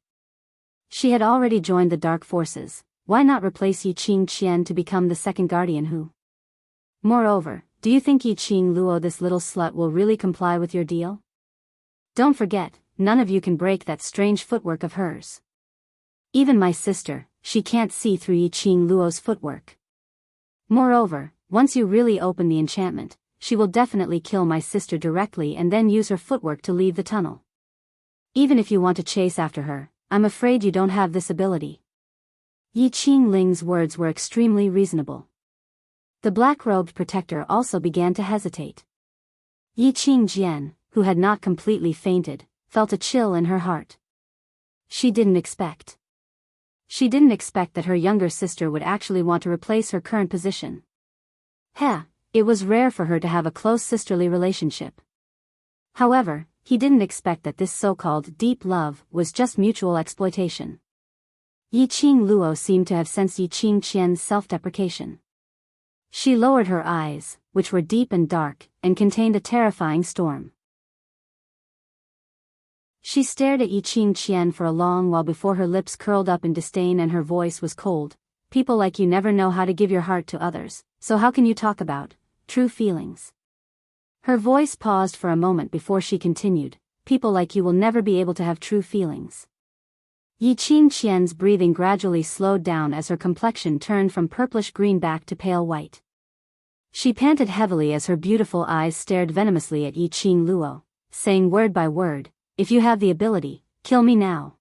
She had already joined the dark forces. Why not replace Yi Qing Qian to become the second Guardian Hu? Moreover, do you think Yi Qing Luo, this little slut, will really comply with your deal? Don't forget, none of you can break that strange footwork of hers. Even my sister, she can't see through Yi Qing Luo's footwork. Moreover, once you really open the enchantment, she will definitely kill my sister directly and then use her footwork to leave the tunnel. Even if you want to chase after her, I'm afraid you don't have this ability." Yi Qing Ling's words were extremely reasonable. The black-robed protector also began to hesitate. Yi Qing Jian, who had not completely fainted, felt a chill in her heart. She didn't expect that her younger sister would actually want to replace her current position. It was rare for her to have a close sisterly relationship. However, he didn't expect that this so-called deep love was just mutual exploitation. Yi Qing Luo seemed to have sensed Yi Qing Qian's self-deprecation. She lowered her eyes, which were deep and dark, and contained a terrifying storm. She stared at Yi Qing Qian for a long while before her lips curled up in disdain and her voice was cold. "People like you never know how to give your heart to others, so how can you talk about true feelings?" Her voice paused for a moment before she continued, "People like you will never be able to have true feelings." Yi Qing Qian's breathing gradually slowed down as her complexion turned from purplish-green back to pale white. She panted heavily as her beautiful eyes stared venomously at Yi Qing Luo, saying word by word, "If you have the ability, kill me now.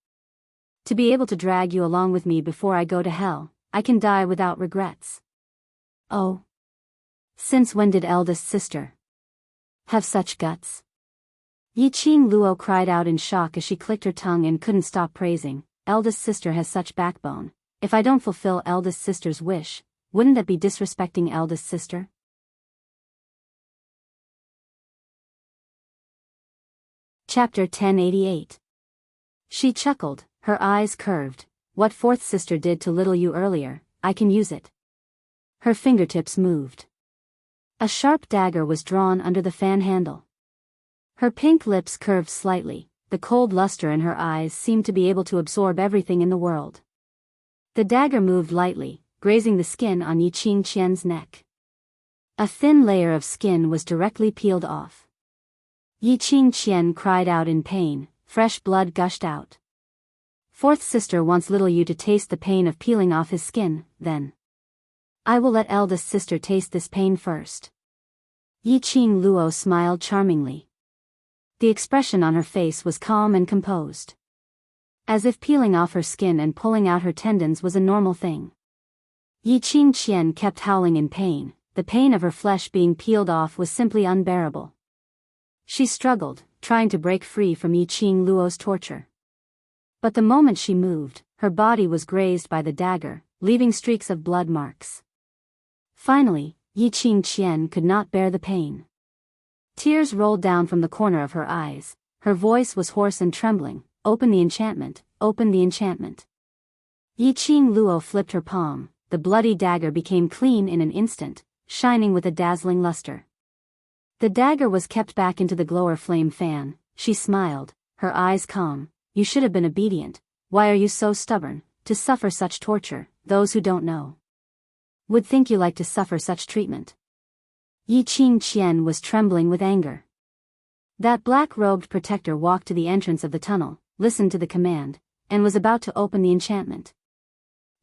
To be able to drag you along with me before I go to hell, I can die without regrets." "Oh. Since when did eldest sister have such guts?" Yi Qing Luo cried out in shock as she clicked her tongue and couldn't stop praising. "Eldest sister has such backbone. If I don't fulfill eldest sister's wish, wouldn't that be disrespecting eldest sister?" Chapter 1088. She chuckled, her eyes curved. "What fourth sister did to little you earlier, I can use it." Her fingertips moved. A sharp dagger was drawn under the fan handle. Her pink lips curved slightly, the cold luster in her eyes seemed to be able to absorb everything in the world. The dagger moved lightly, grazing the skin on Yi Qing Qian's neck. A thin layer of skin was directly peeled off. Yi Qing Qian cried out in pain, fresh blood gushed out. "Fourth sister wants little you to taste the pain of peeling off his skin, then I will let eldest sister taste this pain first." Yi Qing Luo smiled charmingly. The expression on her face was calm and composed, as if peeling off her skin and pulling out her tendons was a normal thing. Yi Qing Qian kept howling in pain. The pain of her flesh being peeled off was simply unbearable. She struggled, trying to break free from Yi Qing Luo's torture. But the moment she moved, her body was grazed by the dagger, leaving streaks of blood marks. Finally, Yi Qing Qian could not bear the pain. Tears rolled down from the corner of her eyes. Her voice was hoarse and trembling. "Open the enchantment, open the enchantment." Yi Qing Luo flipped her palm. The bloody dagger became clean in an instant, shining with a dazzling luster. The dagger was kept back into the glower flame fan. She smiled, her eyes calm. "You should have been obedient. Why are you so stubborn, to suffer such torture? Those who don't know would think you like to suffer such treatment." Yi Qing Qian was trembling with anger. That black-robed protector walked to the entrance of the tunnel, listened to the command, and was about to open the enchantment.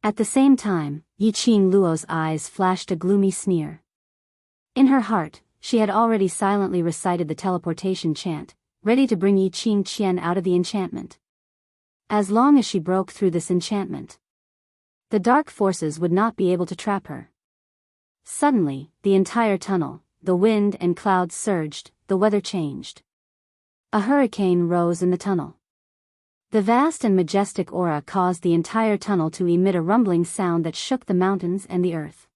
At the same time, Yi Qing Luo's eyes flashed a gloomy sneer. In her heart, she had already silently recited the teleportation chant, ready to bring Yi Qing Qian out of the enchantment. As long as she broke through this enchantment, the dark forces would not be able to trap her. Suddenly, the entire tunnel, the wind and clouds surged, the weather changed. A hurricane rose in the tunnel. The vast and majestic aura caused the entire tunnel to emit a rumbling sound that shook the mountains and the earth.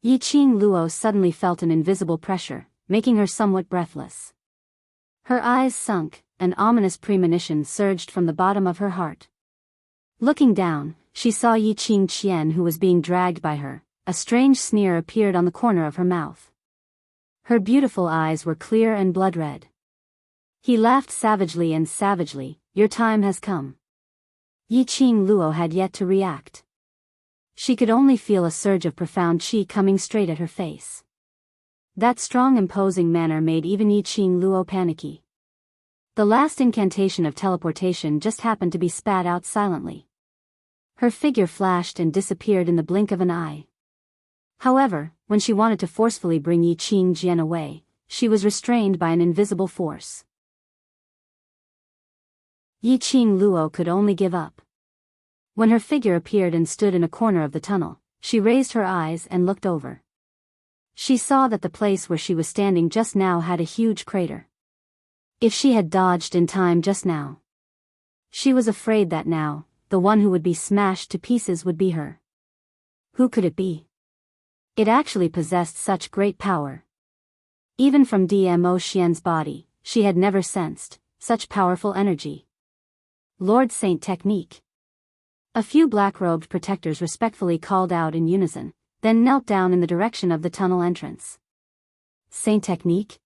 Yi Qing Luo suddenly felt an invisible pressure, making her somewhat breathless. Her eyes sunk, an ominous premonition surged from the bottom of her heart. Looking down, she saw Yi Qing Qian, who was being dragged by her. A strange sneer appeared on the corner of her mouth. Her beautiful eyes were clear and blood-red. He laughed savagely and savagely. "Your time has come." Yi Qing Luo had yet to react. She could only feel a surge of profound qi coming straight at her face. That strong imposing manner made even Yi Qing Luo panicky. The last incantation of teleportation just happened to be spat out silently. Her figure flashed and disappeared in the blink of an eye. However, when she wanted to forcefully bring Yi Qing Qian away, she was restrained by an invisible force. Yi Qing Luo could only give up. When her figure appeared and stood in a corner of the tunnel, she raised her eyes and looked over. She saw that the place where she was standing just now had a huge crater. If she had dodged in time just now, she was afraid that now, the one who would be smashed to pieces would be her. Who could it be? It actually possessed such great power. Even from Dmo Xian's body, she had never sensed such powerful energy. Lord Saint Technique. A few black-robed protectors respectfully called out in unison, then knelt down in the direction of the tunnel entrance. Saint Technique?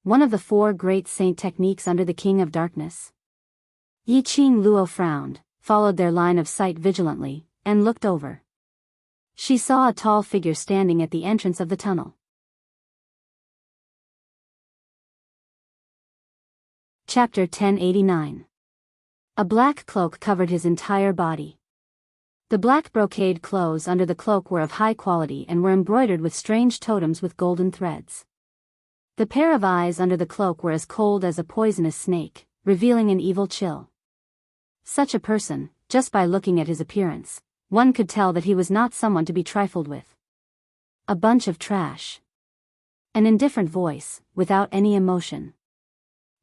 One of the 4 great Saint Techniques under the King of Darkness. Yi Qing Luo frowned, followed their line of sight vigilantly, and looked over. She saw a tall figure standing at the entrance of the tunnel. Chapter 1089. A black cloak covered his entire body. The black brocade clothes under the cloak were of high quality and were embroidered with strange totems with golden threads. The pair of eyes under the cloak were as cold as a poisonous snake, revealing an evil chill. Such a person, just by looking at his appearance, one could tell that he was not someone to be trifled with. A bunch of trash. An indifferent voice, without any emotion.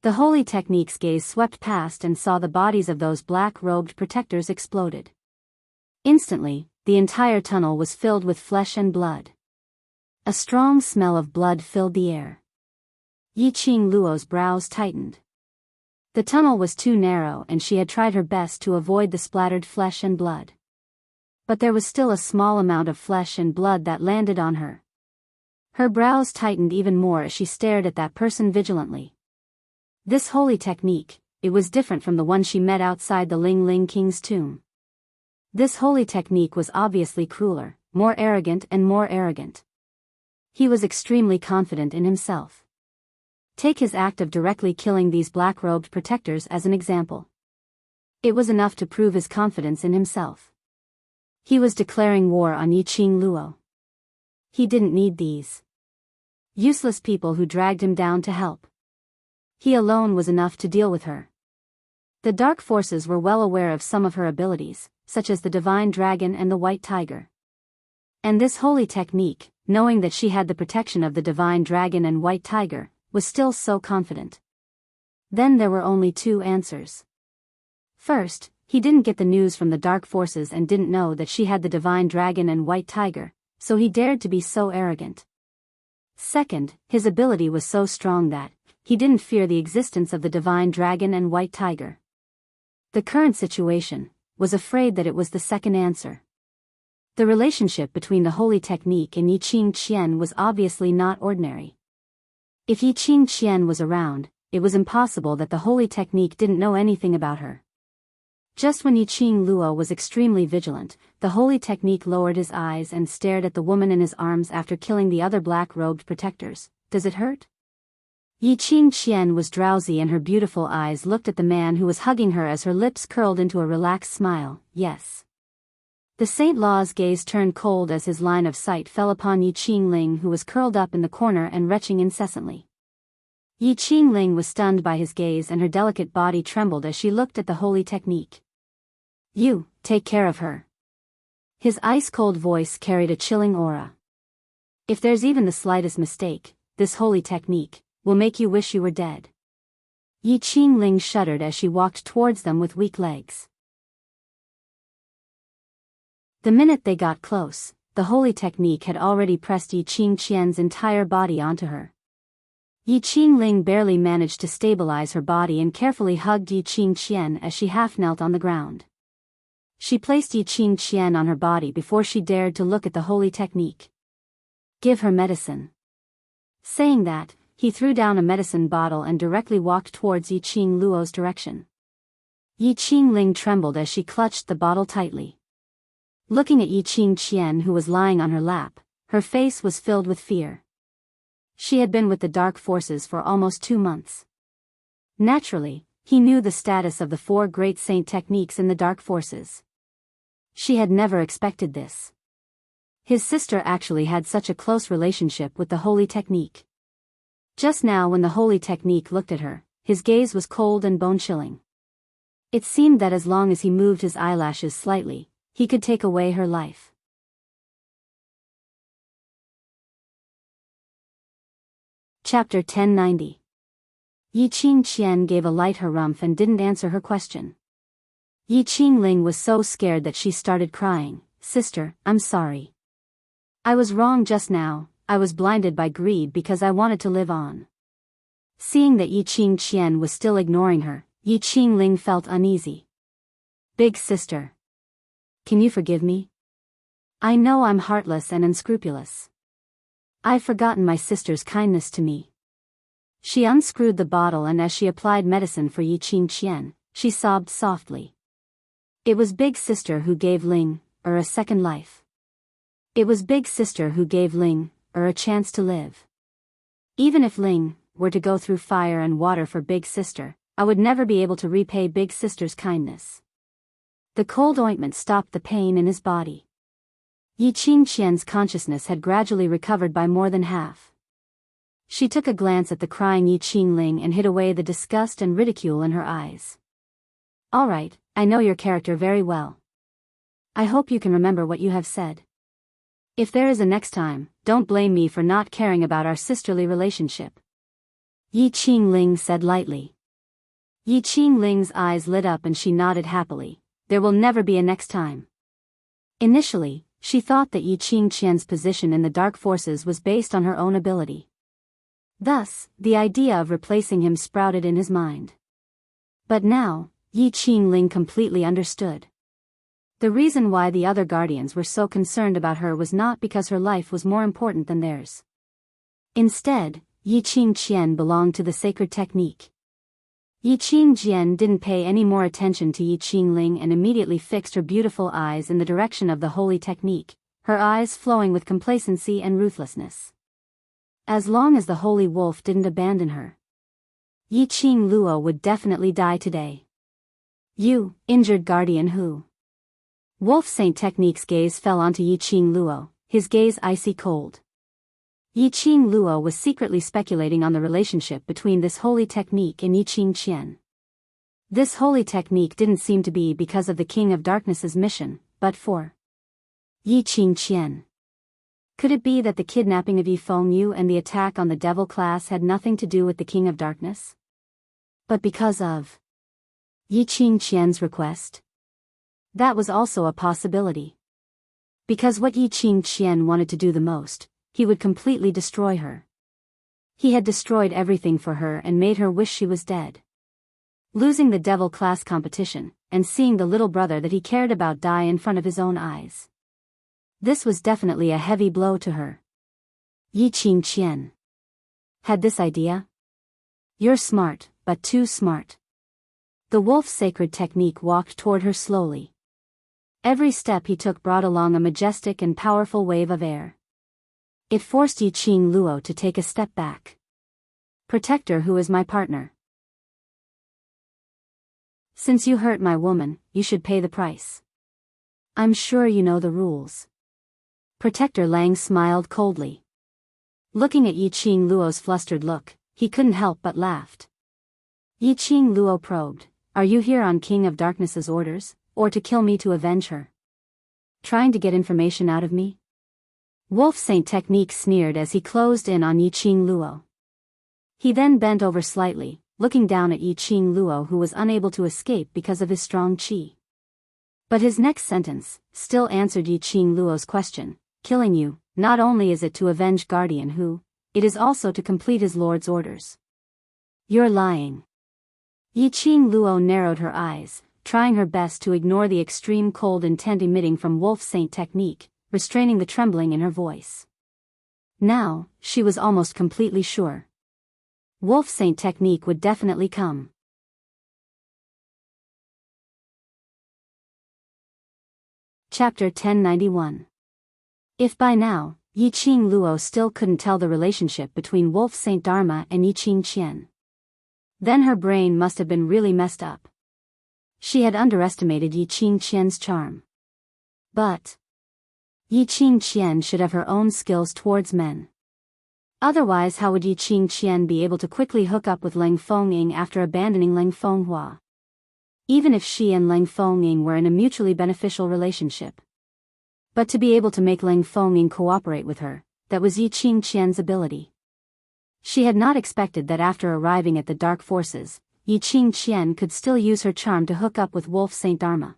The holy technique's gaze swept past and saw the bodies of those black-robed protectors exploded. Instantly, the entire tunnel was filled with flesh and blood. A strong smell of blood filled the air. Yi Qing Luo's brows tightened. The tunnel was too narrow and she had tried her best to avoid the splattered flesh and blood. But there was still a small amount of flesh and blood that landed on her. Her brows tightened even more as she stared at that person vigilantly. This holy technique, it was different from the one she met outside the Ling Ling King's tomb. This holy technique was obviously crueler, more arrogant and more arrogant. He was extremely confident in himself. Take his act of directly killing these black-robed protectors as an example. It was enough to prove his confidence in himself. He was declaring war on Yi Qing Luo. He didn't need these useless people who dragged him down to help. He alone was enough to deal with her. The dark forces were well aware of some of her abilities, such as the divine dragon and the white tiger. And this holy technique, knowing that she had the protection of the divine dragon and white tiger, was still so confident. Then there were only two answers. First, he didn't get the news from the dark forces and didn't know that she had the divine dragon and white tiger, so he dared to be so arrogant. Second, his ability was so strong that he didn't fear the existence of the divine dragon and white tiger. The current situation was afraid that it was the second answer. The relationship between the holy technique and Yi Qingqian was obviously not ordinary. If Yi Qingqian was around, it was impossible that the holy technique didn't know anything about her. Just when Yi Qingluo was extremely vigilant, the holy technique lowered his eyes and stared at the woman in his arms after killing the other black-robed protectors. Does it hurt? Yi Qingqian was drowsy and her beautiful eyes looked at the man who was hugging her as her lips curled into a relaxed smile. Yes. The Saint Law's gaze turned cold as his line of sight fell upon Yi Qingling, who was curled up in the corner and retching incessantly. Yi Qingling was stunned by his gaze and her delicate body trembled as she looked at the holy technique. You, take care of her. His ice-cold voice carried a chilling aura. If there's even the slightest mistake, this holy technique will make you wish you were dead. Yi Qingling shuddered as she walked towards them with weak legs. The minute they got close, the holy technique had already pressed Yi Qingqian's entire body onto her. Yi Qingling barely managed to stabilize her body and carefully hugged Yi Qingqian as she half-knelt on the ground. She placed Yi Qingqian on her body before she dared to look at the holy technique. Give her medicine. Saying that, he threw down a medicine bottle and directly walked towards Yi Qingluo's direction. Yi Qingling trembled as she clutched the bottle tightly. Looking at Yi Qingqian, who was lying on her lap, her face was filled with fear. She had been with the dark forces for almost 2 months. Naturally, he knew the status of the 4 great saint techniques in the dark forces. She had never expected this. His sister actually had such a close relationship with the holy technique. Just now when the holy technique looked at her, his gaze was cold and bone-chilling. It seemed that as long as he moved his eyelashes slightly, he could take away her life. Chapter 1090. Yi Qingqian gave a light harumph and didn't answer her question. Yi Qingling was so scared that she started crying. Sister, I'm sorry. I was wrong just now, I was blinded by greed because I wanted to live on. Seeing that Yi Qingqian was still ignoring her, Yi Qingling felt uneasy. Big sister. Can you forgive me? I know I'm heartless and unscrupulous. I've forgotten my sister's kindness to me. She unscrewed the bottle and as she applied medicine for Yi Qingqian, she sobbed softly. It was Big Sister who gave Ling, a second life. It was Big Sister who gave Ling, a chance to live. Even if Ling were to go through fire and water for Big Sister, I would never be able to repay Big Sister's kindness. The cold ointment stopped the pain in his body. Yi Qingqian's consciousness had gradually recovered by more than half. She took a glance at the crying Yi Qingling and hid away the disgust and ridicule in her eyes. All right, I know your character very well. I hope you can remember what you have said. If there is a next time, don't blame me for not caring about our sisterly relationship. Yi Qingling said lightly. Yi Qingling's eyes lit up and she nodded happily. There will never be a next time. Initially, she thought that Yi Qingqian's position in the dark forces was based on her own ability. Thus, the idea of replacing him sprouted in his mind. But now, Yi Qingling completely understood. The reason why the other guardians were so concerned about her was not because her life was more important than theirs. Instead, Yi Qingqian belonged to the sacred technique. Yi Qingqian didn't pay any more attention to Yi Qingling and immediately fixed her beautiful eyes in the direction of the holy technique, her eyes flowing with complacency and ruthlessness. As long as the holy wolf didn't abandon her, Yi Qingluo would definitely die today. You, injured guardian who? Wolf Saint Technique's gaze fell onto Yi Qingluo, his gaze icy cold. Yi Qingluo was secretly speculating on the relationship between this holy technique and Yi Qingqian. This holy technique didn't seem to be because of the King of Darkness's mission, but for Yi Qingqian. Could it be that the kidnapping of Yi Fengyu and the attack on the devil class had nothing to do with the King of Darkness? But because of Yi Qingqian's request? That was also a possibility. Because what Yi Qingqian wanted to do the most, he would completely destroy her. He had destroyed everything for her and made her wish she was dead. Losing the devil class competition, and seeing the little brother that he cared about die in front of his own eyes. This was definitely a heavy blow to her. Yi Qingqian had this idea. You're smart, but too smart. The wolf's sacred technique walked toward her slowly. Every step he took brought along a majestic and powerful wave of air. It forced Yi Qingluo to take a step back. Protector, who is my partner. Since you hurt my woman, you should pay the price. I'm sure you know the rules. Protector Lang smiled coldly. Looking at Yi Qingluo's flustered look, he couldn't help but laughed. Yi Qingluo probed, are you here on King of Darkness's orders, or to kill me to avenge her? Trying to get information out of me? Wolf Saint Technique sneered as he closed in on Yi Qingluo. He then bent over slightly, looking down at Yi Qingluo, who was unable to escape because of his strong qi. But his next sentence still answered Yi Qingluo's question. Killing you, not only is it to avenge Guardian Hu, it is also to complete his lord's orders. You're lying. Yi Qingluo narrowed her eyes, trying her best to ignore the extreme cold intent emitting from Wolf Saint Technique, restraining the trembling in her voice. Now, she was almost completely sure. Wolf Saint Technique would definitely come. Chapter 1091. If by now, Yi Qingluo still couldn't tell the relationship between Wolf Saint Dharma and Yi Qingqian, then her brain must have been really messed up. She had underestimated Yi Qingqian's charm. But Yi Qingqian should have her own skills towards men. Otherwise, how would Yi Qingqian be able to quickly hook up with Leng Fengying after abandoning Leng Fenghua? Even if she and Leng Fengying were in a mutually beneficial relationship. But to be able to make Leng Fengying cooperate with her, that was Yi Qingqian's ability. She had not expected that after arriving at the Dark Forces, Yi Qingqian could still use her charm to hook up with Wolf Saint Dharma.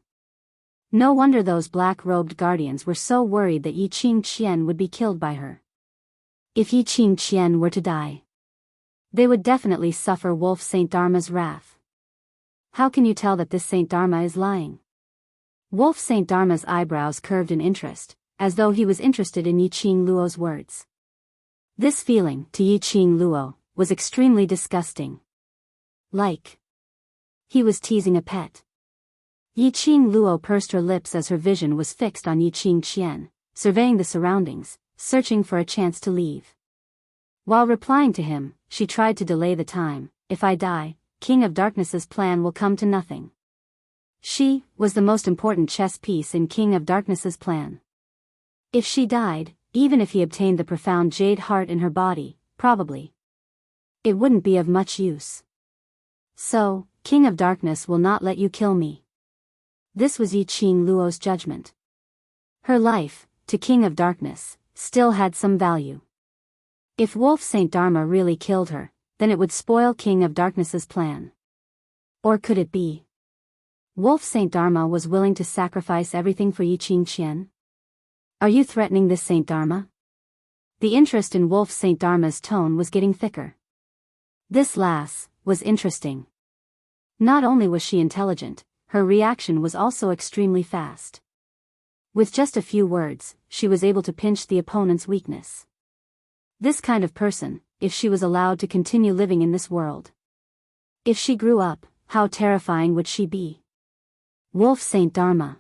No wonder those black-robed guardians were so worried that Yi Qingqian would be killed by her. If Yi Qingqian were to die, they would definitely suffer Wolf Saint Dharma's wrath. How can you tell that this Saint Dharma is lying? Wolf Saint Dharma's eyebrows curved in interest, as though he was interested in Yi Qingluo's words. This feeling, to Yi Qingluo, was extremely disgusting. Like he was teasing a pet. Yi Qingluo pursed her lips as her vision was fixed on Yi Qingqian, surveying the surroundings, searching for a chance to leave. While replying to him, she tried to delay the time. If I die, King of Darkness's plan will come to nothing. She was the most important chess piece in King of Darkness's plan. If she died, even if he obtained the profound jade heart in her body, probably it wouldn't be of much use. So, King of Darkness will not let you kill me. This was Yi Qingluo's judgment. Her life, to King of Darkness, still had some value. If Wolf Saint Dharma really killed her, then it would spoil King of Darkness's plan. Or could it be Wolf Saint Dharma was willing to sacrifice everything for Yi Qingqian? Are you threatening this Saint Dharma? The interest in Wolf Saint Dharma's tone was getting thicker. This lass was interesting. Not only was she intelligent, her reaction was also extremely fast. With just a few words, she was able to pinch the opponent's weakness. This kind of person, if she was allowed to continue living in this world. If she grew up, how terrifying would she be? Wolf Saint Dharma.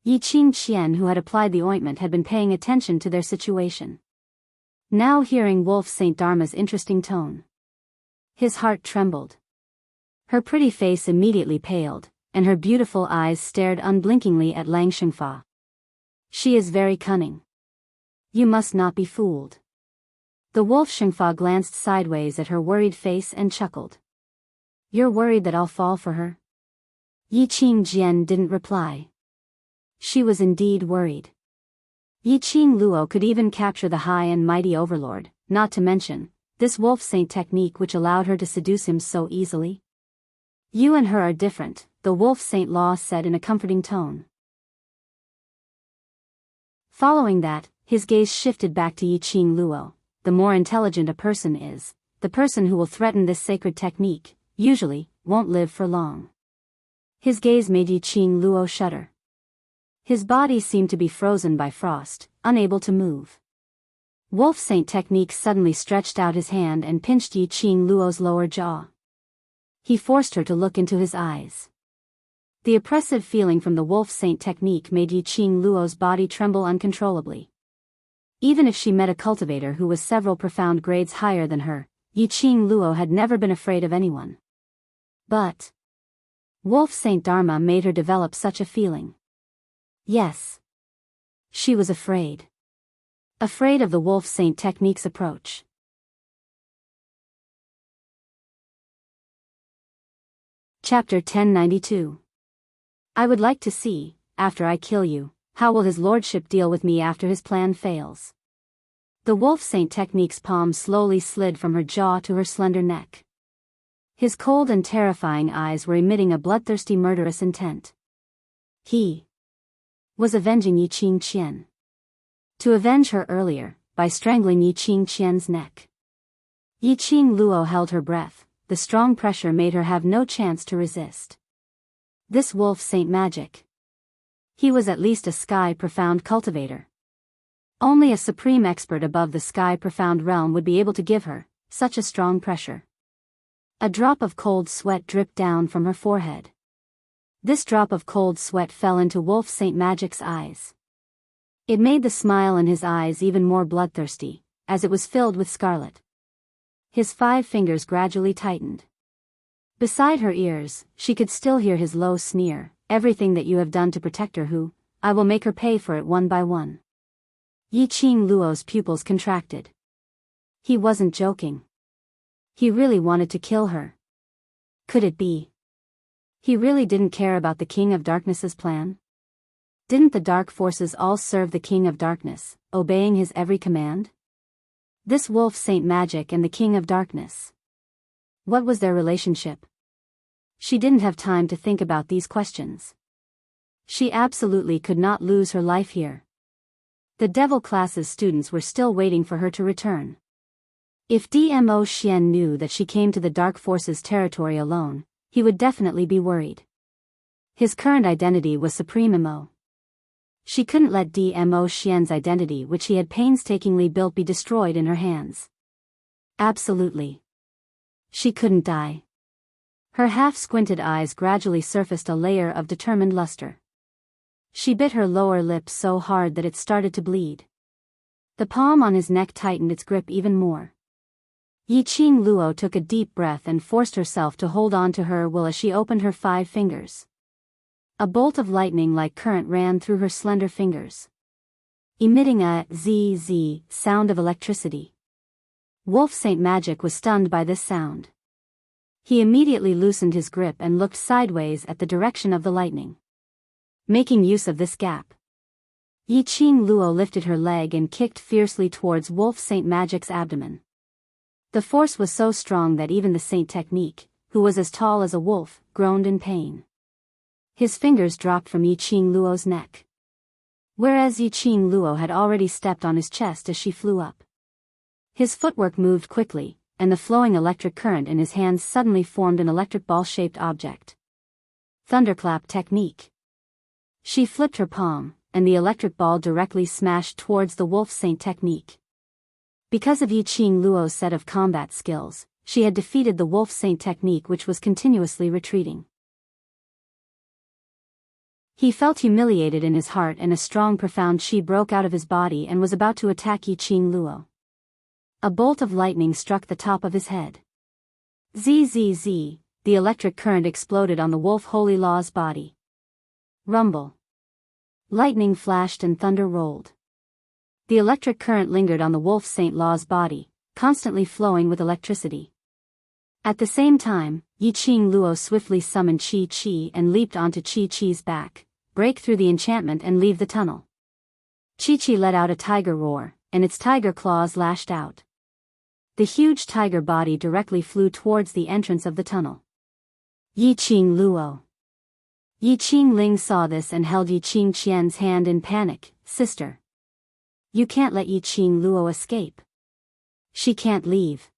Yi Qingqian, who had applied the ointment, had been paying attention to their situation. Now hearing Wolf Saint Dharma's interesting tone, his heart trembled. Her pretty face immediately paled, and her beautiful eyes stared unblinkingly at Lang Shengfa. She is very cunning. You must not be fooled. The wolf Shengfa glanced sideways at her worried face and chuckled. You're worried that I'll fall for her? Yi Qingjian didn't reply. She was indeed worried. Yi Qing Luo could even capture the high and mighty overlord, not to mention this wolf saint technique which allowed her to seduce him so easily. You and her are different, the wolf saint Law said in a comforting tone. Following that, his gaze shifted back to Yi Qing Luo. The more intelligent a person is, the person who will threaten this sacred technique, usually, won't live for long. His gaze made Yi Qing Luo shudder. His body seemed to be frozen by frost, unable to move. Wolf Saint Technique suddenly stretched out his hand and pinched Yi Qing Luo's lower jaw. He forced her to look into his eyes. The oppressive feeling from the Wolf Saint Technique made Yi Qing Luo's body tremble uncontrollably. Even if she met a cultivator who was several profound grades higher than her, Yi Qing Luo had never been afraid of anyone. But Wolf Saint Dharma made her develop such a feeling. Yes. She was afraid. Afraid of the Wolf Saint Technique's approach. Chapter 1092. I would like to see, after I kill you, how will his lordship deal with me after his plan fails. The Wolf Saint Technique's palm slowly slid from her jaw to her slender neck. His cold and terrifying eyes were emitting a bloodthirsty murderous intent. He was avenging Yi Qing Qian. To avenge her earlier, by strangling Yi Qing Qian's neck. Yi Qing Luo held her breath, the strong pressure made her have no chance to resist. This Wolf Saint magic. He was at least a sky-profound cultivator. Only a supreme expert above the sky-profound realm would be able to give her such a strong pressure. A drop of cold sweat dripped down from her forehead. This drop of cold sweat fell into Wolf Saint Magic's eyes. It made the smile in his eyes even more bloodthirsty, as it was filled with scarlet. His 5 fingers gradually tightened. Beside her ears, she could still hear his low sneer, everything that you have done to protect her I will make her pay for it one by one. Yi Qing Luo's pupils contracted. He wasn't joking. He really wanted to kill her. Could it be? He really didn't care about the King of Darkness's plan? Didn't the dark forces all serve the King of Darkness, obeying his every command? This Wolf Saint Magic and the King of Darkness. What was their relationship? She didn't have time to think about these questions. She absolutely could not lose her life here. The Devil class's students were still waiting for her to return. If Dmo Xian knew that she came to the Dark Forces territory alone, he would definitely be worried. His current identity was Supreme Mo. She couldn't let Dmo Xian's identity which he had painstakingly built be destroyed in her hands. Absolutely. She couldn't die. Her half-squinted eyes gradually surfaced a layer of determined luster. She bit her lower lip so hard that it started to bleed. The palm on his neck tightened its grip even more. Yi Qing Luo took a deep breath and forced herself to hold on to her will as she opened her 5 fingers. A bolt of lightning-like current ran through her slender fingers, emitting a zzz sound of electricity. Wolf Saint Magic was stunned by this sound. He immediately loosened his grip and looked sideways at the direction of the lightning. Making use of this gap, Yi Qing Luo lifted her leg and kicked fiercely towards Wolf Saint Magic's abdomen. The force was so strong that even the Saint Technique, who was as tall as a wolf, groaned in pain. His fingers dropped from Yi Qing Luo's neck. Whereas Yi Qing Luo had already stepped on his chest as she flew up. His footwork moved quickly, and the flowing electric current in his hands suddenly formed an electric ball-shaped object. Thunderclap technique. She flipped her palm, and the electric ball directly smashed towards the Wolf Saint Technique. Because of Yi Qing Luo's set of combat skills, she had defeated the Wolf Saint Technique which was continuously retreating. He felt humiliated in his heart and a strong profound chi broke out of his body and was about to attack Yi Qing Luo. A bolt of lightning struck the top of his head. Zzz, the electric current exploded on the Wolf Holy Law's body. Rumble. Lightning flashed and thunder rolled. The electric current lingered on the Wolf Saint Law's body, constantly flowing with electricity. At the same time, Yi Qing Luo swiftly summoned Qi and leaped onto Qi's back, break through the enchantment and leave the tunnel. Chi-Chi let out a tiger roar, and its tiger claws lashed out. The huge tiger body directly flew towards the entrance of the tunnel. Yi-Ching Luo. Yi-Ching Ling saw this and held Yi-Ching Qian's hand in panic. Sister. You can't let Yi-Ching Luo escape. She can't leave.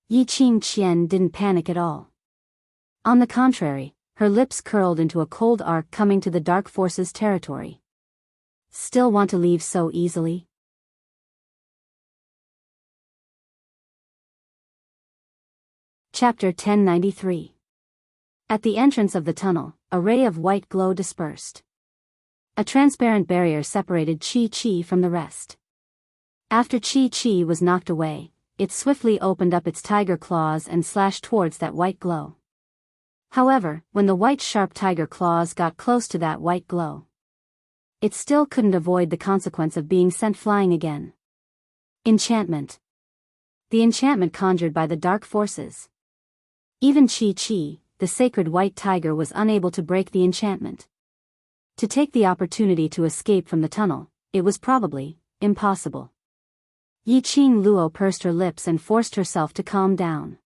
Yi-Ching Qian didn't panic at all. On the contrary, her lips curled into a cold arc coming to the dark forces territory. Still want to leave so easily? Chapter 1093. At the entrance of the tunnel, a ray of white glow dispersed. A transparent barrier separated Chi-Chi from the rest. After Chi-Chi was knocked away, it swiftly opened up its tiger claws and slashed towards that white glow. However, when the white sharp tiger claws got close to that white glow, it still couldn't avoid the consequence of being sent flying again. Enchantment. The enchantment conjured by the dark forces. Even Chi-Chi, the sacred white tiger, was unable to break the enchantment. To take the opportunity to escape from the tunnel, it was probably impossible. Yi-Ching Luo pursed her lips and forced herself to calm down.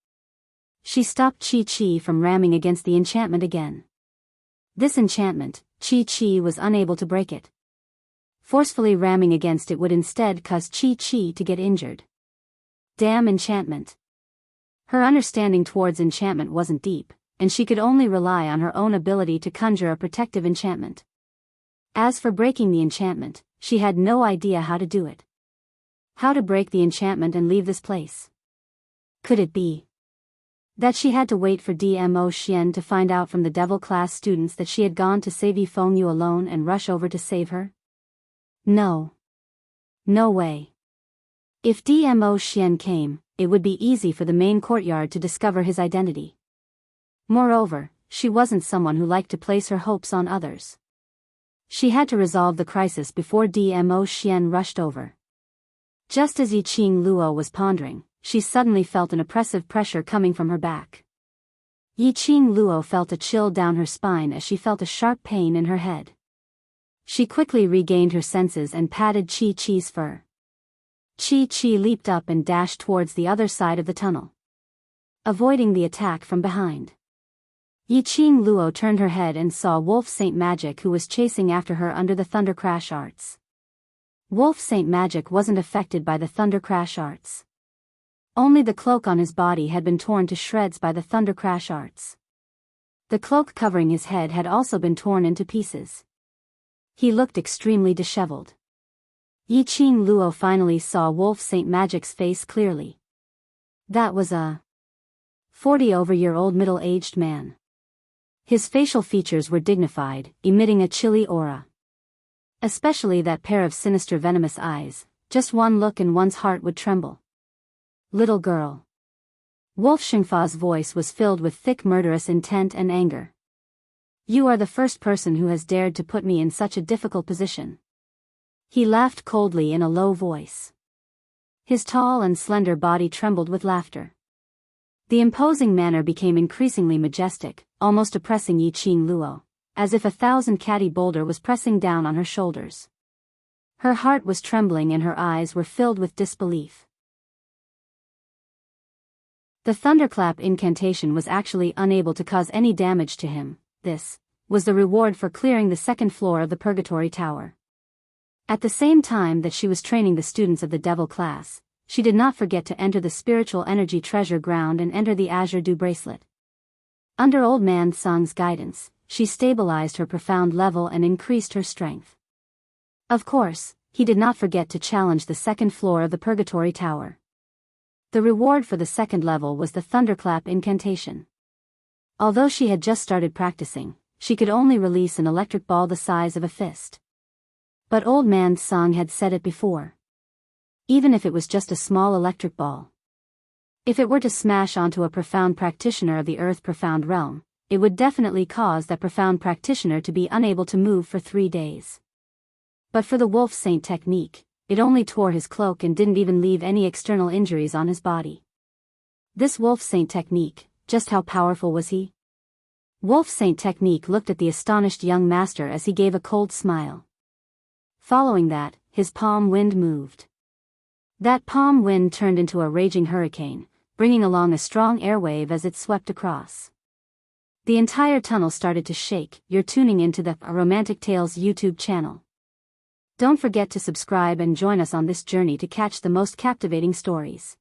She stopped Chi-Chi from ramming against the enchantment again. This enchantment, Chi-Chi was unable to break it. Forcefully ramming against it would instead cause Chi-Chi to get injured. Damn enchantment. Her understanding towards enchantment wasn't deep, and she could only rely on her own ability to conjure a protective enchantment. As for breaking the enchantment, she had no idea how to do it. How to break the enchantment and leave this place? Could it be that she had to wait for DMO Xian to find out from the devil class students that she had gone to save Yi Fengyu alone and rush over to save her? No. No way. If DMO Xian came, it would be easy for the main courtyard to discover his identity. Moreover, she wasn't someone who liked to place her hopes on others. She had to resolve the crisis before DMO Xian rushed over. Just as Yi-Ching Luo was pondering, she suddenly felt an oppressive pressure coming from her back. Yi-Ching Luo felt a chill down her spine as she felt a sharp pain in her head. She quickly regained her senses and patted Chi-Chi's fur. Chi-Chi leaped up and dashed towards the other side of the tunnel, avoiding the attack from behind. Yi-Ching Luo turned her head and saw Wolf Saint Magic, who was chasing after her under the Thunder Crash arts. Wolf Saint Magic wasn't affected by the Thunder Crash arts. Only the cloak on his body had been torn to shreds by the Thunder Crash arts. The cloak covering his head had also been torn into pieces. He looked extremely disheveled. Yi-Ching Luo finally saw Wolf Saint Magic's face clearly. That was a 40-over-year-old middle-aged man. His facial features were dignified, emitting a chilly aura. Especially that pair of sinister venomous eyes, just one look and one's heart would tremble. Little girl. Wolf Xingfa's voice was filled with thick murderous intent and anger. You are the first person who has dared to put me in such a difficult position. He laughed coldly in a low voice. His tall and slender body trembled with laughter. The imposing manner became increasingly majestic, almost oppressing Yi-Ching Luo, as if 1,000 catty boulder was pressing down on her shoulders. Her heart was trembling and her eyes were filled with disbelief. The thunderclap incantation was actually unable to cause any damage to him. This was the reward for clearing the second floor of the Purgatory Tower. At the same time that she was training the students of the Devil class, she did not forget to enter the Spiritual Energy Treasure Ground and enter the Azure Dew Bracelet. Under Old Man Song's guidance, she stabilized her profound level and increased her strength. Of course, he did not forget to challenge the second floor of the Purgatory Tower. The reward for the second level was the Thunderclap incantation. Although she had just started practicing, she could only release an electric ball the size of a fist. But Old Man Song had said it before. Even if it was just a small electric ball. If it were to smash onto a profound practitioner of the Earth Profound Realm, it would definitely cause that profound practitioner to be unable to move for 3 days. But for the Wolf Saint technique, it only tore his cloak and didn't even leave any external injuries on his body. This Wolf Saint technique, just how powerful was he? Wolf Saint technique looked at the astonished young master as he gave a cold smile. Following that, his palm wind moved. That palm wind turned into a raging hurricane, bringing along a strong airwave as it swept across. The entire tunnel started to shake. You're tuning into the Romantic Tales YouTube channel. Don't forget to subscribe and join us on this journey to catch the most captivating stories.